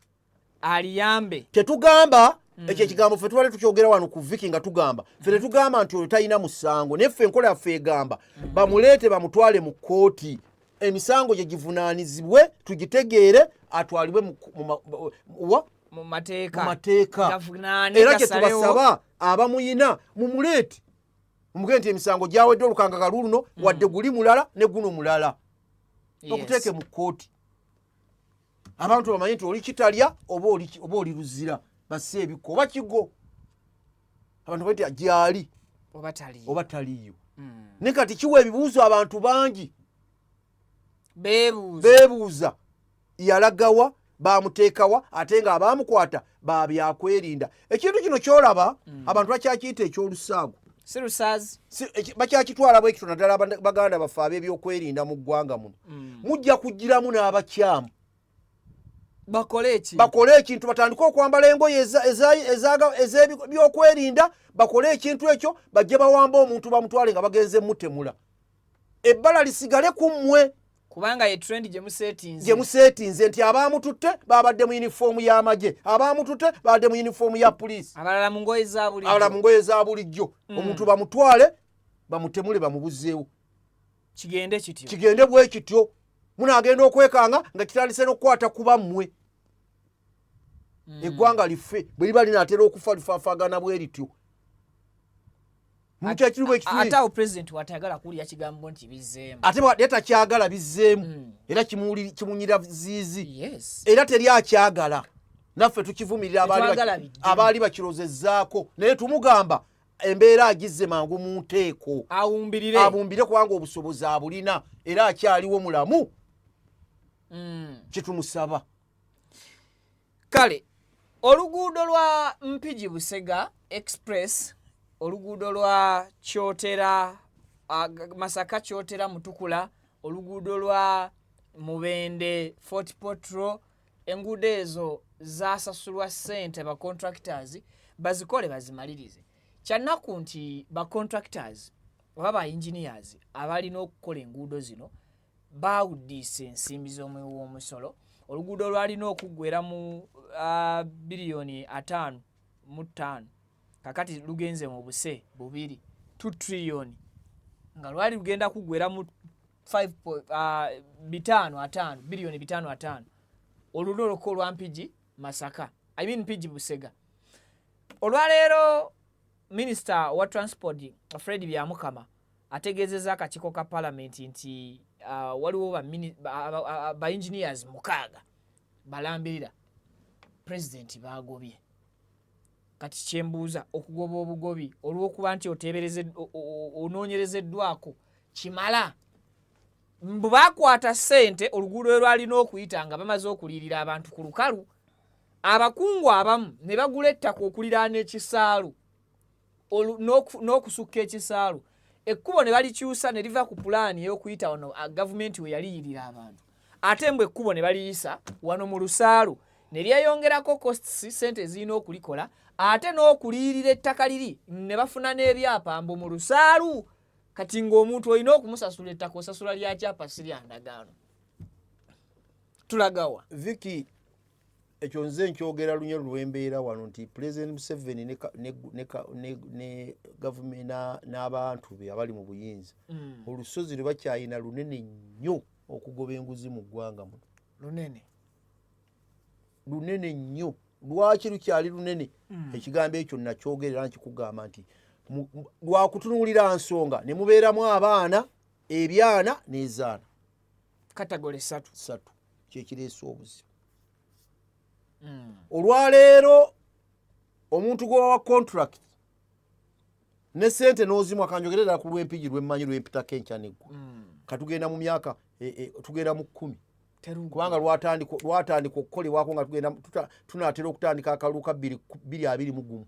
aliyambe tetugamba ekyo ekigambo ffe tubale tukyogera wano ku Viki nga tugamba ffe tetugamba nti oyo talina musango naye ffe enkola yaffe egamba bamuleete bamutwale mu kkooti emisango gye givunaanizibwe tugitegeere atwalibwe mu mateeka era kye tubasaba abamuyina mumuleete mumugende nti emisango gyawedde olukanga kaluuno wadde guli mulala ne guno mulala okuteeke mu kkooti abantu bamanyi nti oli kitalya oba oli luzira basse ebiko oba kigo abantu baiti gyali oba taliyo ne kati kiwa ebibuuzo abantu bangi beebuuza yalagawa bamuteekawa ate nga abaamukwata babyakwerinda ekintu kino kyolaba abantu bakyakiyita ekyolusaago bakyakitwala bwe ekito naddala baganda baffe ab'ebyokwerinda mu ggwanga muno mujja kugiramu n'abakyamu bakole ekintu batandike okwambala engoye ez'ebyokwerinda bakole ekintu ekyo bajje bawamba omuntu bamutwale nga bagenze mutemula ebbala lisigale ku mmwe kubanga ye trend gye musetinze nti abamututte babadde mu yunifoomu y'amagye abamututte babadde mu yunifoomu ya poliisi abalala mu ngoye za bulijjo omuntu bamutwale bamutemule bamubuzeewo kigende bwe kityo munaagenda okwekanga nga kitandise n'okukwata kuba mmwe eggwanga life bwe liba linaatera okufa lifaafagana bwe lityo ate awo president watayagala kuwulira kigambo nti bizzeemu ate bwadde takyagala bizzeemu era kimunyira ziizi era teri akyagala naffe tukivumirira abaali bakirozezzaako naye tumugamba embeera agizze mangu mu nteeko awumbire kubanga obusobozi abulina era akyaliwo mulamu kitumusaba. Kale oluguudo lwa Mpigi Busega Express, oluguudo lwa Kyotera Masaka Kyotera Mutukula, oluguudo lwa Mubende Fort Potro, enguudo ezo zasasulwa ssente ba contractors bazikole bazimalirize. Kyannaku nti ba contractors oba ba engineers abalina okukola enguudo zino baawuddiisa ensimbi z'omwewo w'omusolo. Oluguudo lwalina okuggwera mu biliyoni 5.5 kakati lugenze mu buse bubiri 2 trillion nga lwali lugenda kuggwera mu 5.5 biliyoni 5.5 oluloloko olwa Mpigi Masaka Mpigi Busega. Olwaleero Minister wa Transport Fred Byamukama ategeezezza akakiiko ka Parliament nti waliwo ba engineers 6 balambirira president bagobye. Kati kyembuuza okugoba obugobi olw'okuba nti onoonyerezeddwako kimala mbu bakwata ssente oluguudo lwalina okuyita nga bamaze okulirira abantu ku lukalu, abakungu abamu ne bagula ettaka okuliraana ekisaalu n'okusukka ekisaalu, ekkubo ne balikyusa ne liva ku pulaani ey'okuyita wano gavumenti we yaliyirira abantu, ate mbwe ekkubo ne baliyisa wano mu lusaalu ne lyeyongerako costs ssente ezirina okulikola, ate n'okuliyirira ettaka liri ne bafuna n'ebyapa mbu mu lusaalu. Kati ng'omuntu olina okumusasula ettaka osasula lya kyapa si lya ndagaano. Tulagawa Vicky, ekyo nze nkyogera lunye lw'embeera wano nti President Museveni ne gavumenti n'abantu be abali mu buyinza olusozi lwe bakyayina lunene nnyo okugoba enguzi mu ggwanga muno. Lunene nnyo. Lwaki lukyali lunene? Ekigambo ekyo nakyogerera nkikugamba nti lwakutunuulira nsonga ne mubeeramu abaana, ebyana n'ezaana. Katagole 3 kyekireese obuzibu. Olwaleero omuntu gwa contract ne ssente n'ozimu akanjogerera ku lw'Empigi lw'emmanyi lw'empitako enkya neggwa. Katugenda mu myaka tugenda mu 10 kubanga lwatandika okukolebwako nga tunaatera okutandika akalulu ka 2021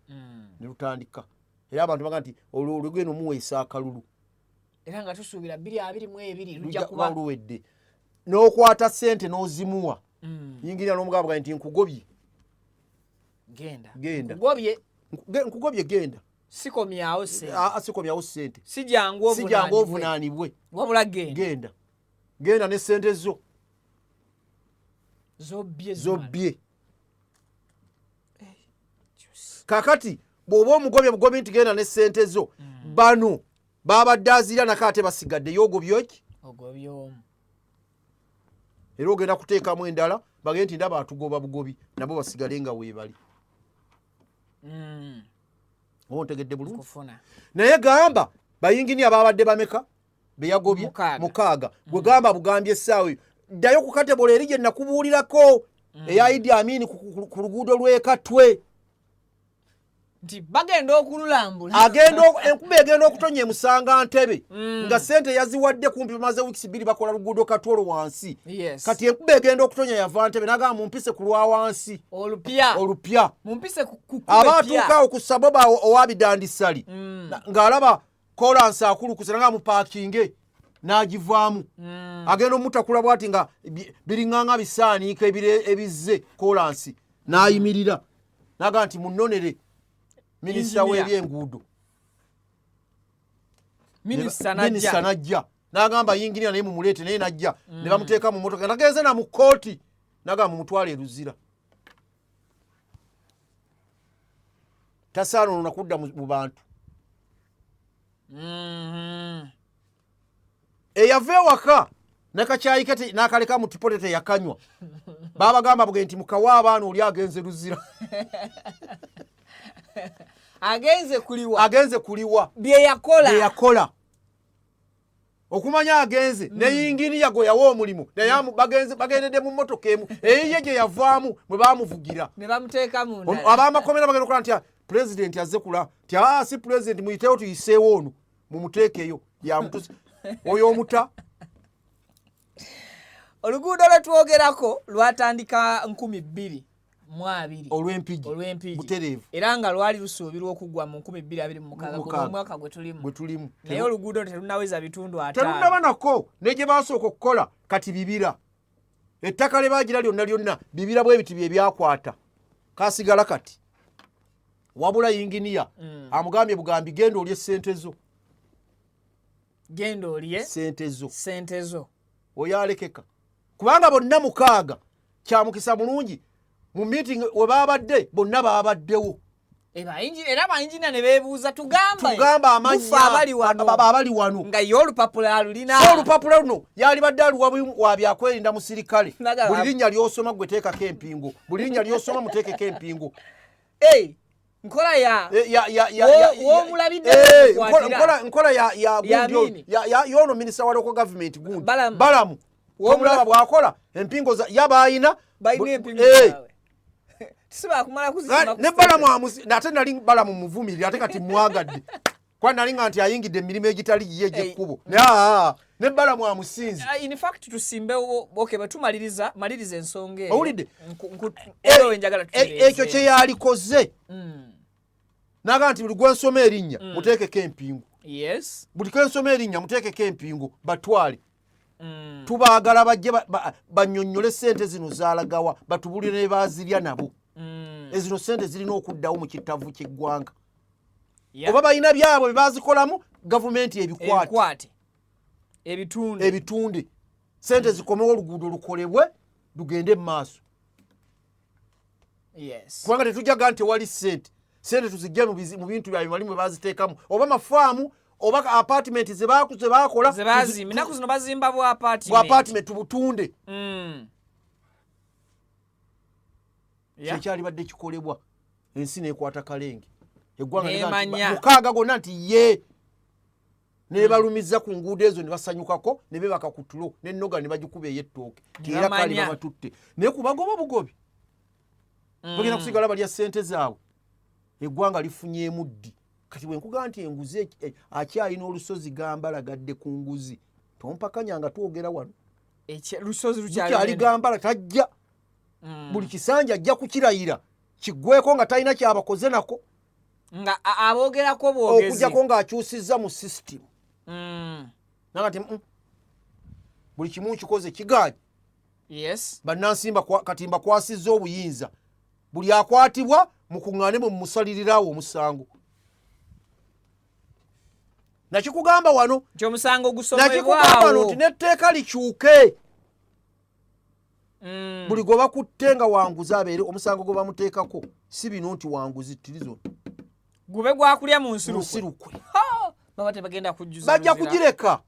ne lutandika. Era abantu baga nti olugendo muweesa akalulu era nga tusuubira 2022 lujja kuba luwedde n'okwata ssente n'ozimuwa. Yingira n'omugamba nti nkugobye genda nkugobye genda sikomyawo ssente sijangu ovunaanibwe wabula genda ne ssente zo zobbye. Kakati bw'oba omugobye nti genda ne ssente zo, bano babadde azira nako ate basigadde y'ogobyo ki? Era ogenda kuteekamu endala bagende nti ndaba atugoba bugobi nabo basigale nga weebali. Ontegedde bulungi. Naye gamba bayingini ababadde bameka beyagobye 6 gwe gamba bugambye essaawa eyo ddayo ku katebola eri gye nakubuulirako eya Idi Amin ku luguudo lw'Ekatwe nti bagenda okululambula enkuba egenda okutonya emusanga Ntebe nga ssente yaziwadde kumpi bamaze wiiki 2 bakola luguudo Katolo wansi. Kati enkuba egenda okutonya yava Ntebe nagamba mumpise ku lwa wansi olupya abaatuukaawo ku saboba owabidandisali ng'alaba kolansi akulukuse nanga mupaakinge n'agivaamu agenda omutakula bwati nga biriŋŋaŋa bisaaniika ebizze kolansi n'ayimirira naga nti munnonere minisita w'ebyenguudo. Minisita najja n'agamba yingirira naye mumuleete naye najja ne bamuteeka mu motoka nagenze na mu kkooti nagamba mumutwale eruzira. Tasaana ono nakudda mu bantu. Eyava ewaka nakacyayi kate n'akaleka mu tipotete yakanywa baba gamba bwe nti mukawa abaana oli agenze luzira agenze kuliwa bye yakola okumanya agenze ne yinginiya go yawo omulimu naye bagendedde mu mmotoka emu eyiye gye yavaamu bwe bamuvugira ne bamuteeka munda abamakomera bagenda okola nti president azze kula ti si president muyiteewo tuyiseewo ono mumuteekeyo yamutusi oyo omuta oluguudo lwetwogerako lwatandika 2022 olw'empigi butereevu era nga lwali lusuubirwa okuggwa mu 2026 omwaka gwe tulimu naye oluguudo terunaweza bitundu 5 terunaba nako ne gye basooka okukola kati bibira ettaka lye baagira lyonna bibira bwe biti bye byakwata kasigala kati wabula yinginiya amugambye bugambi genda olye sente zo oyo alekeka kubanga bonna mukaaga kyamukisa mulungi mu meeting we baabadde bonna baabaddewo era bayinjina ne beebuuza tugamba abali wano nga ye olupapula alulina so olupapula luno yali badde aluwa wa byakwerinda musirikale buli linnya lyosoma gwe teekako empingo buli linnya lyosoma muteekeko empingo nkola ya nkola ya yono minisita wa local government gundi balamu omulaba bwakola empingo yabayina ne balamu ate nali balamu muvumirira ate kati mwagadde kwa nalinga nti ayingidde emirimu egitali giye gyekkubo ne balamu amusinzi in fact tusimbewo betumaliriza ensonga eyo owulidde ekyo kye yalikoze naga nti buli gwensoma erinnya muteekeko empingu buli kwensoma erinnya muteekeko empingu batwale tubaagala bajje bannyonnyole sente zino zaalagawa batubulire ne baazirya nabo ezino sente zirina okuddawo mu kitavu ky'eggwanga oba balina byabwe bebazikolamu gavumenti ebikwate ebitunde sente zikomewo oluguudo lukolebwe lugende mu maaso kubanga tetujjaga nti tewali sente tuzijje mu bintu byabwe balimu bwe baziteekamu oba mafaamu oba apartment zebakola naku zino bazimba bwa apartment tubutunde kyekyali badde kikolebwa ensi neekwata kalenge eggwanga mukaaga gonna nti ye nebalumiza ku nguudo ezo ne basanyukako ne bebaka ku tulo n'ennoga ne bagikuba ey'ettooke era kali babatutte naye kubagoba bugobi bagenda kusigala balya ssente zaabwe eggwanga lifunyeemu ddi kati bwe nkugamba nti enguzi akyalina olusozi gambalagadde ku nguzi tompakanya nga twogera wano lukyali gambala tajja buli kisanja ajja kukirayira kiggweko nga talina kyabakoze nako nga aboogerako bwogezi okujjako ng'akyusizza mu system naga nti buli kimu nkikoze kigaanye bannansimba kati mbakwasizza obuyinza buli akwatibwa mukuŋŋaane mwe mumusalirirawo omusango nakikugamba wano nti n'etteeka likyuke buli gwe bakutte nga wanguzi abeere omusango gwe bamuteekako si bino nti wanguzi tirizo gube gwakulya mu nsirukwe bajja kugireka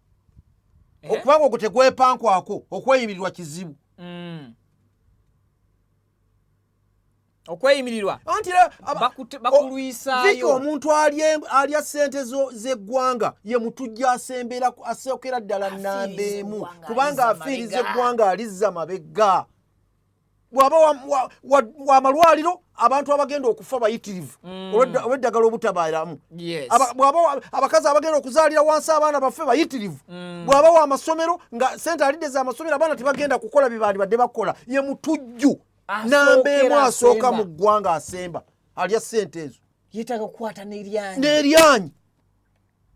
okubanga ogwo tegwepankwako okweyimirirwa kizibu okweyimirirwa anti bakulwisaayo omuntu alya ssente z'eggwanga ye mutujja asookera ddala nnamba emu kubanga afiiriza eggwanga alizza mabega bw'aba w'amalwaliro abantu abagenda okufa bayitirivu olw'eddagala obutabairamu bw'aba abakazi abagenda okuzaalira wansi abaana baffe bayitirivu bw'aba w'amasomero nga ssente alidde z'amasomero abaana tebagenda kukola bye bandibadde bakola ye mutujju namba emu asooka mu ggwanga asemba alya ssente ezo yeetaaga okukwata n'eryanyi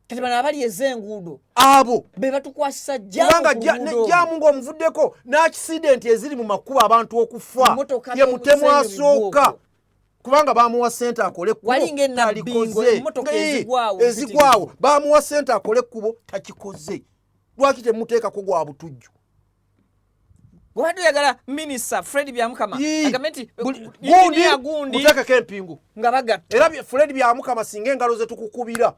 kati bano abali ez'enguudo abo be batukwasisa kubanga jjaamu ng'omuvuddeko n'akisidenti eziri mu makubo abantu okufa ye mutemu asooka kubanga bamuwa ssente akole ekkubo talikoze ezigwawo bamuwa ssente akole ekkubo takikoze lwaki temuteekako gwa butujju gwatuyagala minisita Fred Byamukama agambe nti gundi muteekeko empingu nga bagatta era Fred Byamukama singa engalo ze tukukubira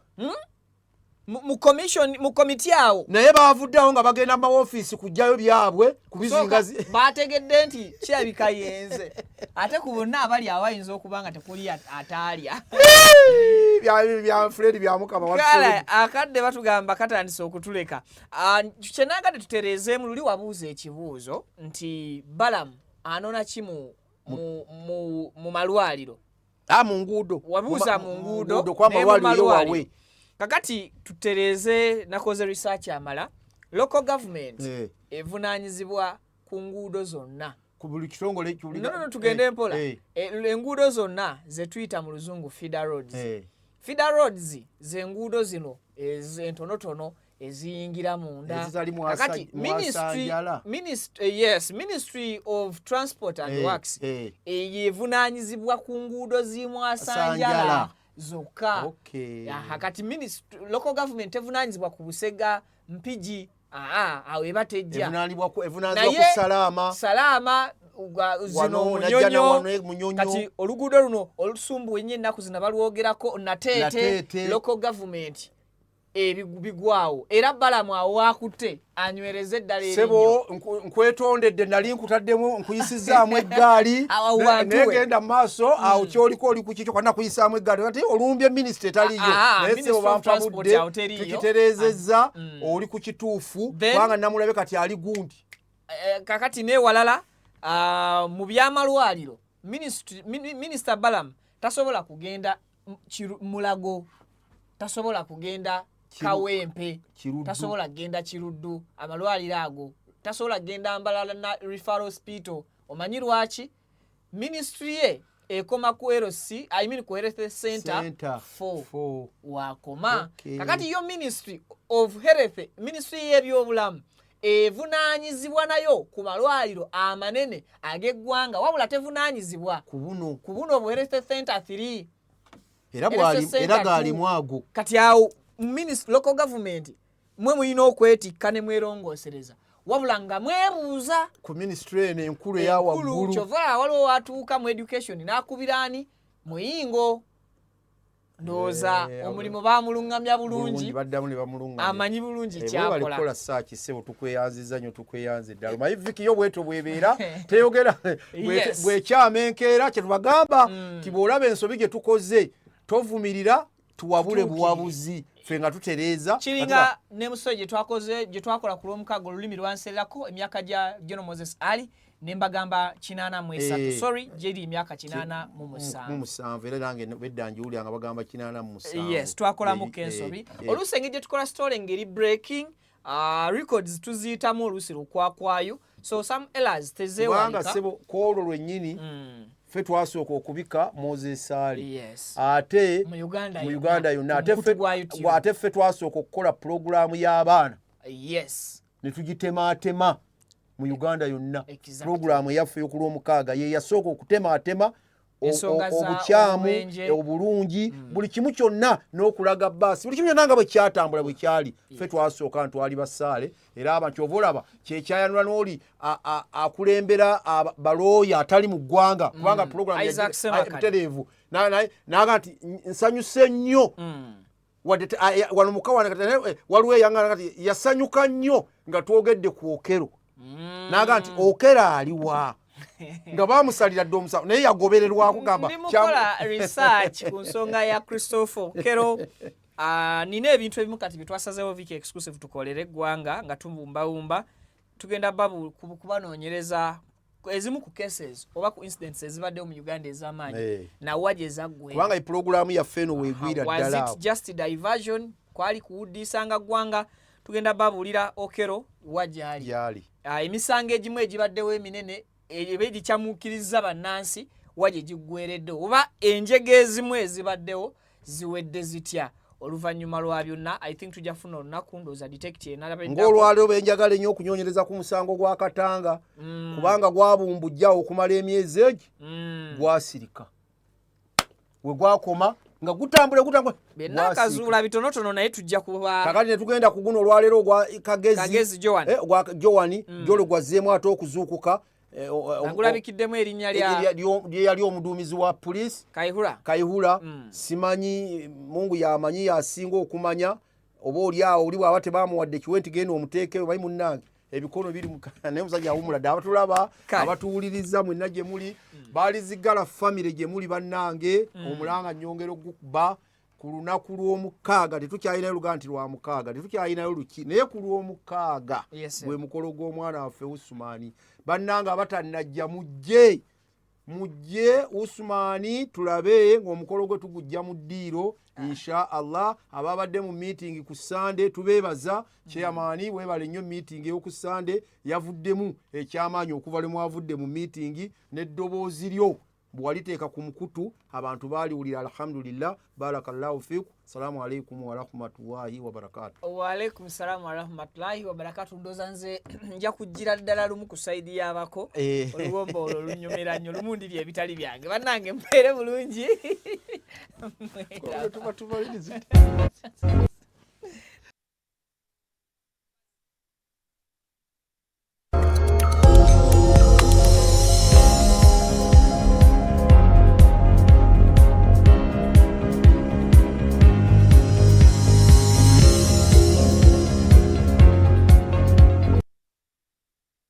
mu komiti awo naye bavuddeawo nga bagenda mu office kujjayo byabwe kubizingazi bategedde nti kirabika yenze ate ku bonna abali awayinza okuba nga tekuli ataalya bya Fred bya mukama kale akadde batugamba katandise okutuleka kyenagadde tutereezeemu luli wabuuza ekibuuzo nti Balaam anona kimu mu malwaliro mu nguudo wabuuza mu nguudo kwa malwaliro wawe kakati tutereeze nakoze research amala local government evunaanyizibwa ku nguudo zonna ku buli kitongole no tugende mpola enguudo zonna ze tuyita mu luzungu feeder roads feeder roads ze nguudo zino entonotono eziyingira munda kakati ministry of transport and works eyevunaanyizibwa ku nguudo zimwasanjala zokka kakati local government evunaanyizibwa ku Busega Mpigi awo ebatejja evunaanyizibwa ku Salaama zino Munyonyo kati oluguudo luno olusumbu ennyo ennaku zino balwogerako Nateete local government bigwawo era Balaam awo wakutte anywereze eddala sebo nkwetondedde nali nkutaddemu nkuyisizaamu eggaali negenda mu maaso awo kyoliko oli ku kikyo kana kuyisaamu eggaali ati olumbye minisita etaliyo naye sebo bampabudde tukitereezezza oli ku kituufu kubanga namulabe kati ali gundi kakati newalala mu byamalwaliro minisita Balaam tasobola kugenda Mulago tasobola kugenda Kawempe tasobola kugenda Kiruddu amalwaliro ago tasobola kugenda Mbalala na referral hospital omanyi lwaki ministry ye ekoma ku LC ku health center 4 wakoma kakati yo ministry of health ministry y'ebyobulamu evunaanyizibwa nayo ku malwaliro amanene ag'eggwanga wabula tevunaanyizibwa ku buno bu health center 3 era gaalimu ago kati awo local government mwe muyina okwetikka ne mwerongoosereza wabula nga mwebuuza ku ministry eno enkulu eya waggulu kyova waliwo watuuka mu education n'akubiraani muyingo ndowooza omulimu baamulungamya bulungi baddamu ne bamulungamya amanyi bulungi kyakola balikola saaki sebo tukweyanziza nnyo tukweyanze ddala omanyi vikiyo bweto bwebeera teyogera bwekyamenkeera kyetubagamba ti bw'olaba ensobi gye tukoze tovumirira tuwabule buwabuzi ffe nga tutereeza kiringa ne musoje gye twakola ku lw'omukago olulimi lwansererako emyaka gya John Moses Ali ne mbagamba 83 sorry gyeri emyaka 87 era nange beddanjiwulya nga bagamba 87 yes twakolamu kensobi oluusi engeri gye tukola story ngeri breaking records tuziyitamu oluusi lukwakwayo so some errors tezeewalika kubanga sebo kwolwo lwennyini ffe twasooka okubika Moses Ali ate mu Uganda yonna ate ffe twasooka okukola pulogulaamu y'abaana ne tugitemaatema mu Uganda yonna pulogulaamu eyaffe y'okulw'omukaaga ye yasooka okutemaatema obukyamu obulungi buli kimu kyonna n'okulaga bbaasi buli kimu kyonna nga bwe kyatambula bwe kyali ffe twasooka ntwali basaale era abantu kyova olaba kyekyayanula n'oli akulembera balooya atali mu ggwanga kubanga pulogulaamu tereevu naga nti nsanyuse nnyo wano mukawana waliwo eyangana kati yasanyuka nnyo nga twogedde ku Okero naga nti Okero aliwa nga bamusalira dde omusawo naye yagobererwako gamba ndimukola research ku nsonga ya Christopher Okero nina ebintu ebimu kati byetwasazeewo Viki exclusive tukolere eggwanga nga tubumbawumba tugenda babu kubanoonyereza ezimu ku cases oba ku incidents ezibaddewo mu Uganda ez'amaanyi nawa gye zaggwe kubanga epulogulaamu yaffe eno weegwira ddala was it just diversion kwali kuwuddisanga ggwanga tugenda babuulira Okero wajali emisango egimu egibaddewo eminene ebegikyamuukiriza bannansi wagye giggweredde oba enjega ezimu ezibaddewo ziwedde zitya oluvannyuma lwa byonna I think tujja funa olunaku ndooza detective ng'olwaliro benjagala ennyo okunyonyereza ku musango gwa Katanga kubanga gwabumbujjawo okumala emyezi egi gwasirika we gwakoma nga gutambula benakazuula bitonotono naye tujja kuba kakati ne tugenda ku guno olwaleero ogwa Kagezi gwa Joani gyolo gwazzeemu ate okuzuukuka agulabikiddemu erinnya yali omuduumizi wa poliisi Kayihura simanyi Mungu yamanyi yasinga okumanya oba oli awo oli bw'aba tebamuwadde kiwenti genda omuteeke obayi munnange ebikono biri naye musajja awumuladde abatulaba abatuwuliriza mwenna gye muli baalizigala famire gye muli bannange omulanga nnyongero gukuba ku lunaku lw'omukaaga tetukyalinayo luga nti lwa mukaaga tetukyalinayo luki naye ku lw'omukaaga gwe mukolo gw'omwana waffe Usumani bannanga abatannajja mujje Usumani tulabe ng'omukolo gwe tugujja mu ddiiro insha Allah ababadde mu meeting ku Sunday tubebaza chairman webale nnyo meeting yo ku Sunday yavuddemu ekyamaanyi okuva le mwavudde mu meeting n'eddoboozi lyo bwaliteeka ku mukutu abantu baaliwulira alhamdulillah barakallahu fiku salamu alaykum wa rahmatullahi wa barakatuh. Wa alaykum salam wa rahmatullahi wa barakatuh. Ndoza nze nja kujjira ddala lumu ku saidi yabako olugombo olunyumira nnyo lumundiri ebitali byange bannange mpeere bulungi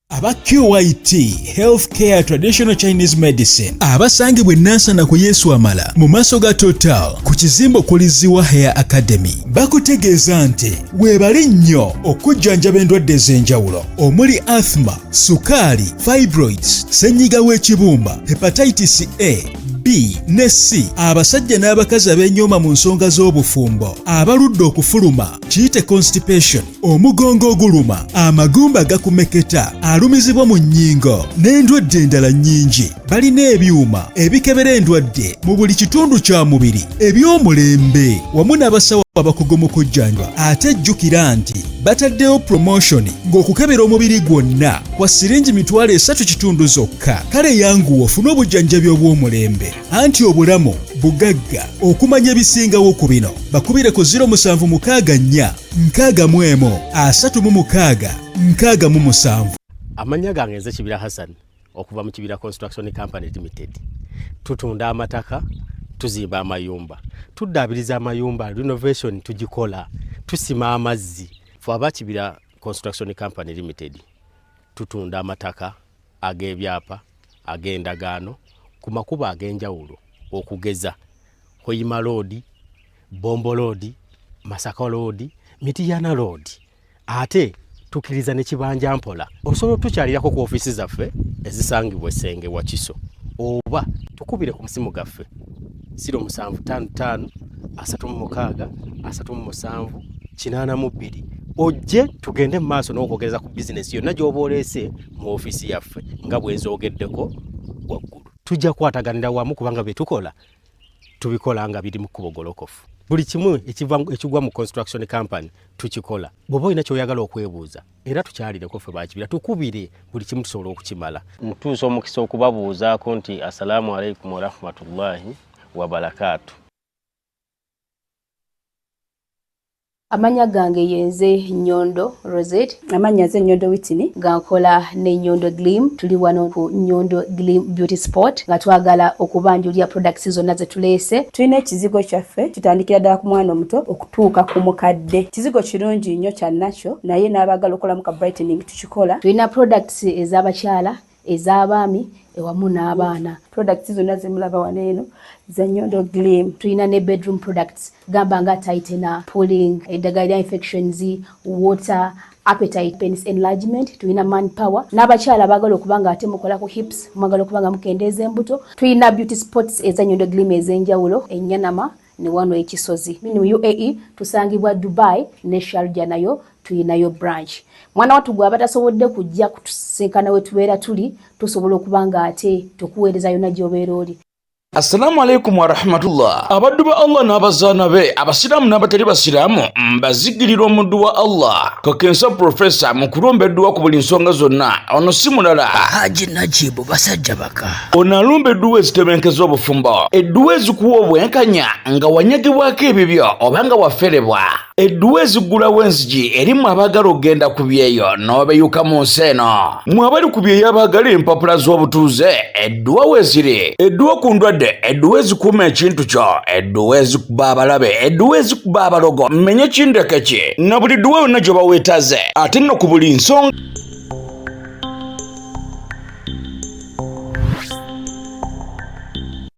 aba QYT Healthcare Traditional Chinese Medicine abasangibwa Nansana ku Yesu Amala mu maaso ga Total ku kizimbo kuliziwa Hair Academy bakutegeeza nti weebali nnyo okujjanjaba endwadde ez'enjawulo omuli asthma, sukaali, fibroids, ssenyiga w'ekibumba, hepatitis A, B ne C, abasajja n'abakazi ab'enyooma mu nsonga z'obufumbo, abaludde okufuluma, kiyite constipation, omugongo oguluma, amagumba gakumeketa, alumizibwa mu nnyingo n'endwadde endala nnyingi. Balina ebyuma ebikebera endwadde mu buli kitundu kya mubiri eby'omulembe wamu n'abasawo abakugu mu kujjanjwa. Ate jjukira nti bataddewo promotion ng'okukebera omubiri gwonna kwa siringi $3 zokka. Kale yanguwa ofune obujjanjabi obw'omulembe anti obulamu bugagga. Okumanya ebisingawo ku bino bakubire ku 0764-34-66-67. Amanya gange nze Kibira Hassan okuva mu Kibira Construction Company Limited. Tutunda amataka, tuzimba amayumba, tuddaabiriza amayumba, renovation tugikola, tusima amazzi. Aba Kibira Construction Company Limited tutunda amataka ag'ebyapa, ag'endagaano ku makubo ag'enjawulo okugeza Hoima Road, Bombo Road, Masaka Road, Mityana Road. Ate tukiriza ne Kibanja Mpola. Osobola tukyalirako ku office zaffe ezisangibwa Senge wa Kiso oba tukubire ku msimu gaffe 0755-36-37-82 ojje tugende mu maaso n'okwogeza ku business yonna gy'oba oleese mu office yaffe nga bwenzogeddeko waggulu. Tujja kwataganira wamu kubanga bye tukola tubikola nga biri mu kubogolokofu. Buli kimu ekigwa mu construction company tukikola. Bw'oba olina ky'oyagala okwebuuza era tukyalireko ffe ba Kibira tukubire buli kimu tusobola okukimala. Ntuusa omukisa okubabuuzaako nti assalamu alaykum wa rahmatullahi wa barakatuh. Amanya gange yenze Nyondo Rosette. Amanya ze Nyondo Witini. Gankola ne Nyondo Gleam. Tuli wano ku Nyondo Gleam Beauty Sport. Nga twagala okubanjulira products zonna ze tuleese. Tulina ekizigo kyaffe kitandikira ddala ku mwana omuto okutuuka ku mukadde. Kizigo kirungi nnyo kya nacho naye n'abagala okolamu ka brightening tukikola. Tulina products ez'abakyala, ez'abaami, ewamu n'abaana. Products zonna zemulaba waneeno za Nyondo Gleam. Tulina ne bedroom products gamba nga tightener, pulling, eddagala infections, water, appetite, penis enlargement. Tulina manpower n'abakyala bagala okubanga ate mukola ku hips mwagala okubanga mukendeeza embuto. Tulina beauty spots eza Nyondo Gleam ez'enjawulo Enyanama ne wano ekisozi. Mu UAE tusangibwa Dubai ne Sharjah nayo tulinayo branch. Mwana watu gwa batasobodde kujja kutusinkana we tubeera tuli tusobola okubanga ate tukuweereza yonna gy'obeera oli. Assalamu alaikum wa rahmatullah. Abaddu ba Allah n'abazaana be abasiraamu n'abatali basiraamu mbazigirira omuddu wa Allah Kakensa Professor mu kulumba edduwa ku buli nsonga zonna. Ono si mulala Haji Najibu basajja baka. Ono alumba edduwa ezitebenkeza obufumbo, edduwa ezikuwa obwenkanya nga wanyagibwako ebibyo oba nga waferebwa, edduwa ezigulawo enzigi erimu abaagala okugenda ku byeyo n'obeyuka mu nsi eno. Mwe abali ku byeyo abaagala empapula z'obutuuze edduwa weeziri, edduwa ku ndwadde Mulwadde edduwa ezikuuma ekintu kyo, edduwa ezikuba abalabe, edduwa ezikuba abalogo, mmenye kindeke ki na buli dduwa yonna gye baweetaze ate nno ku buli nsonga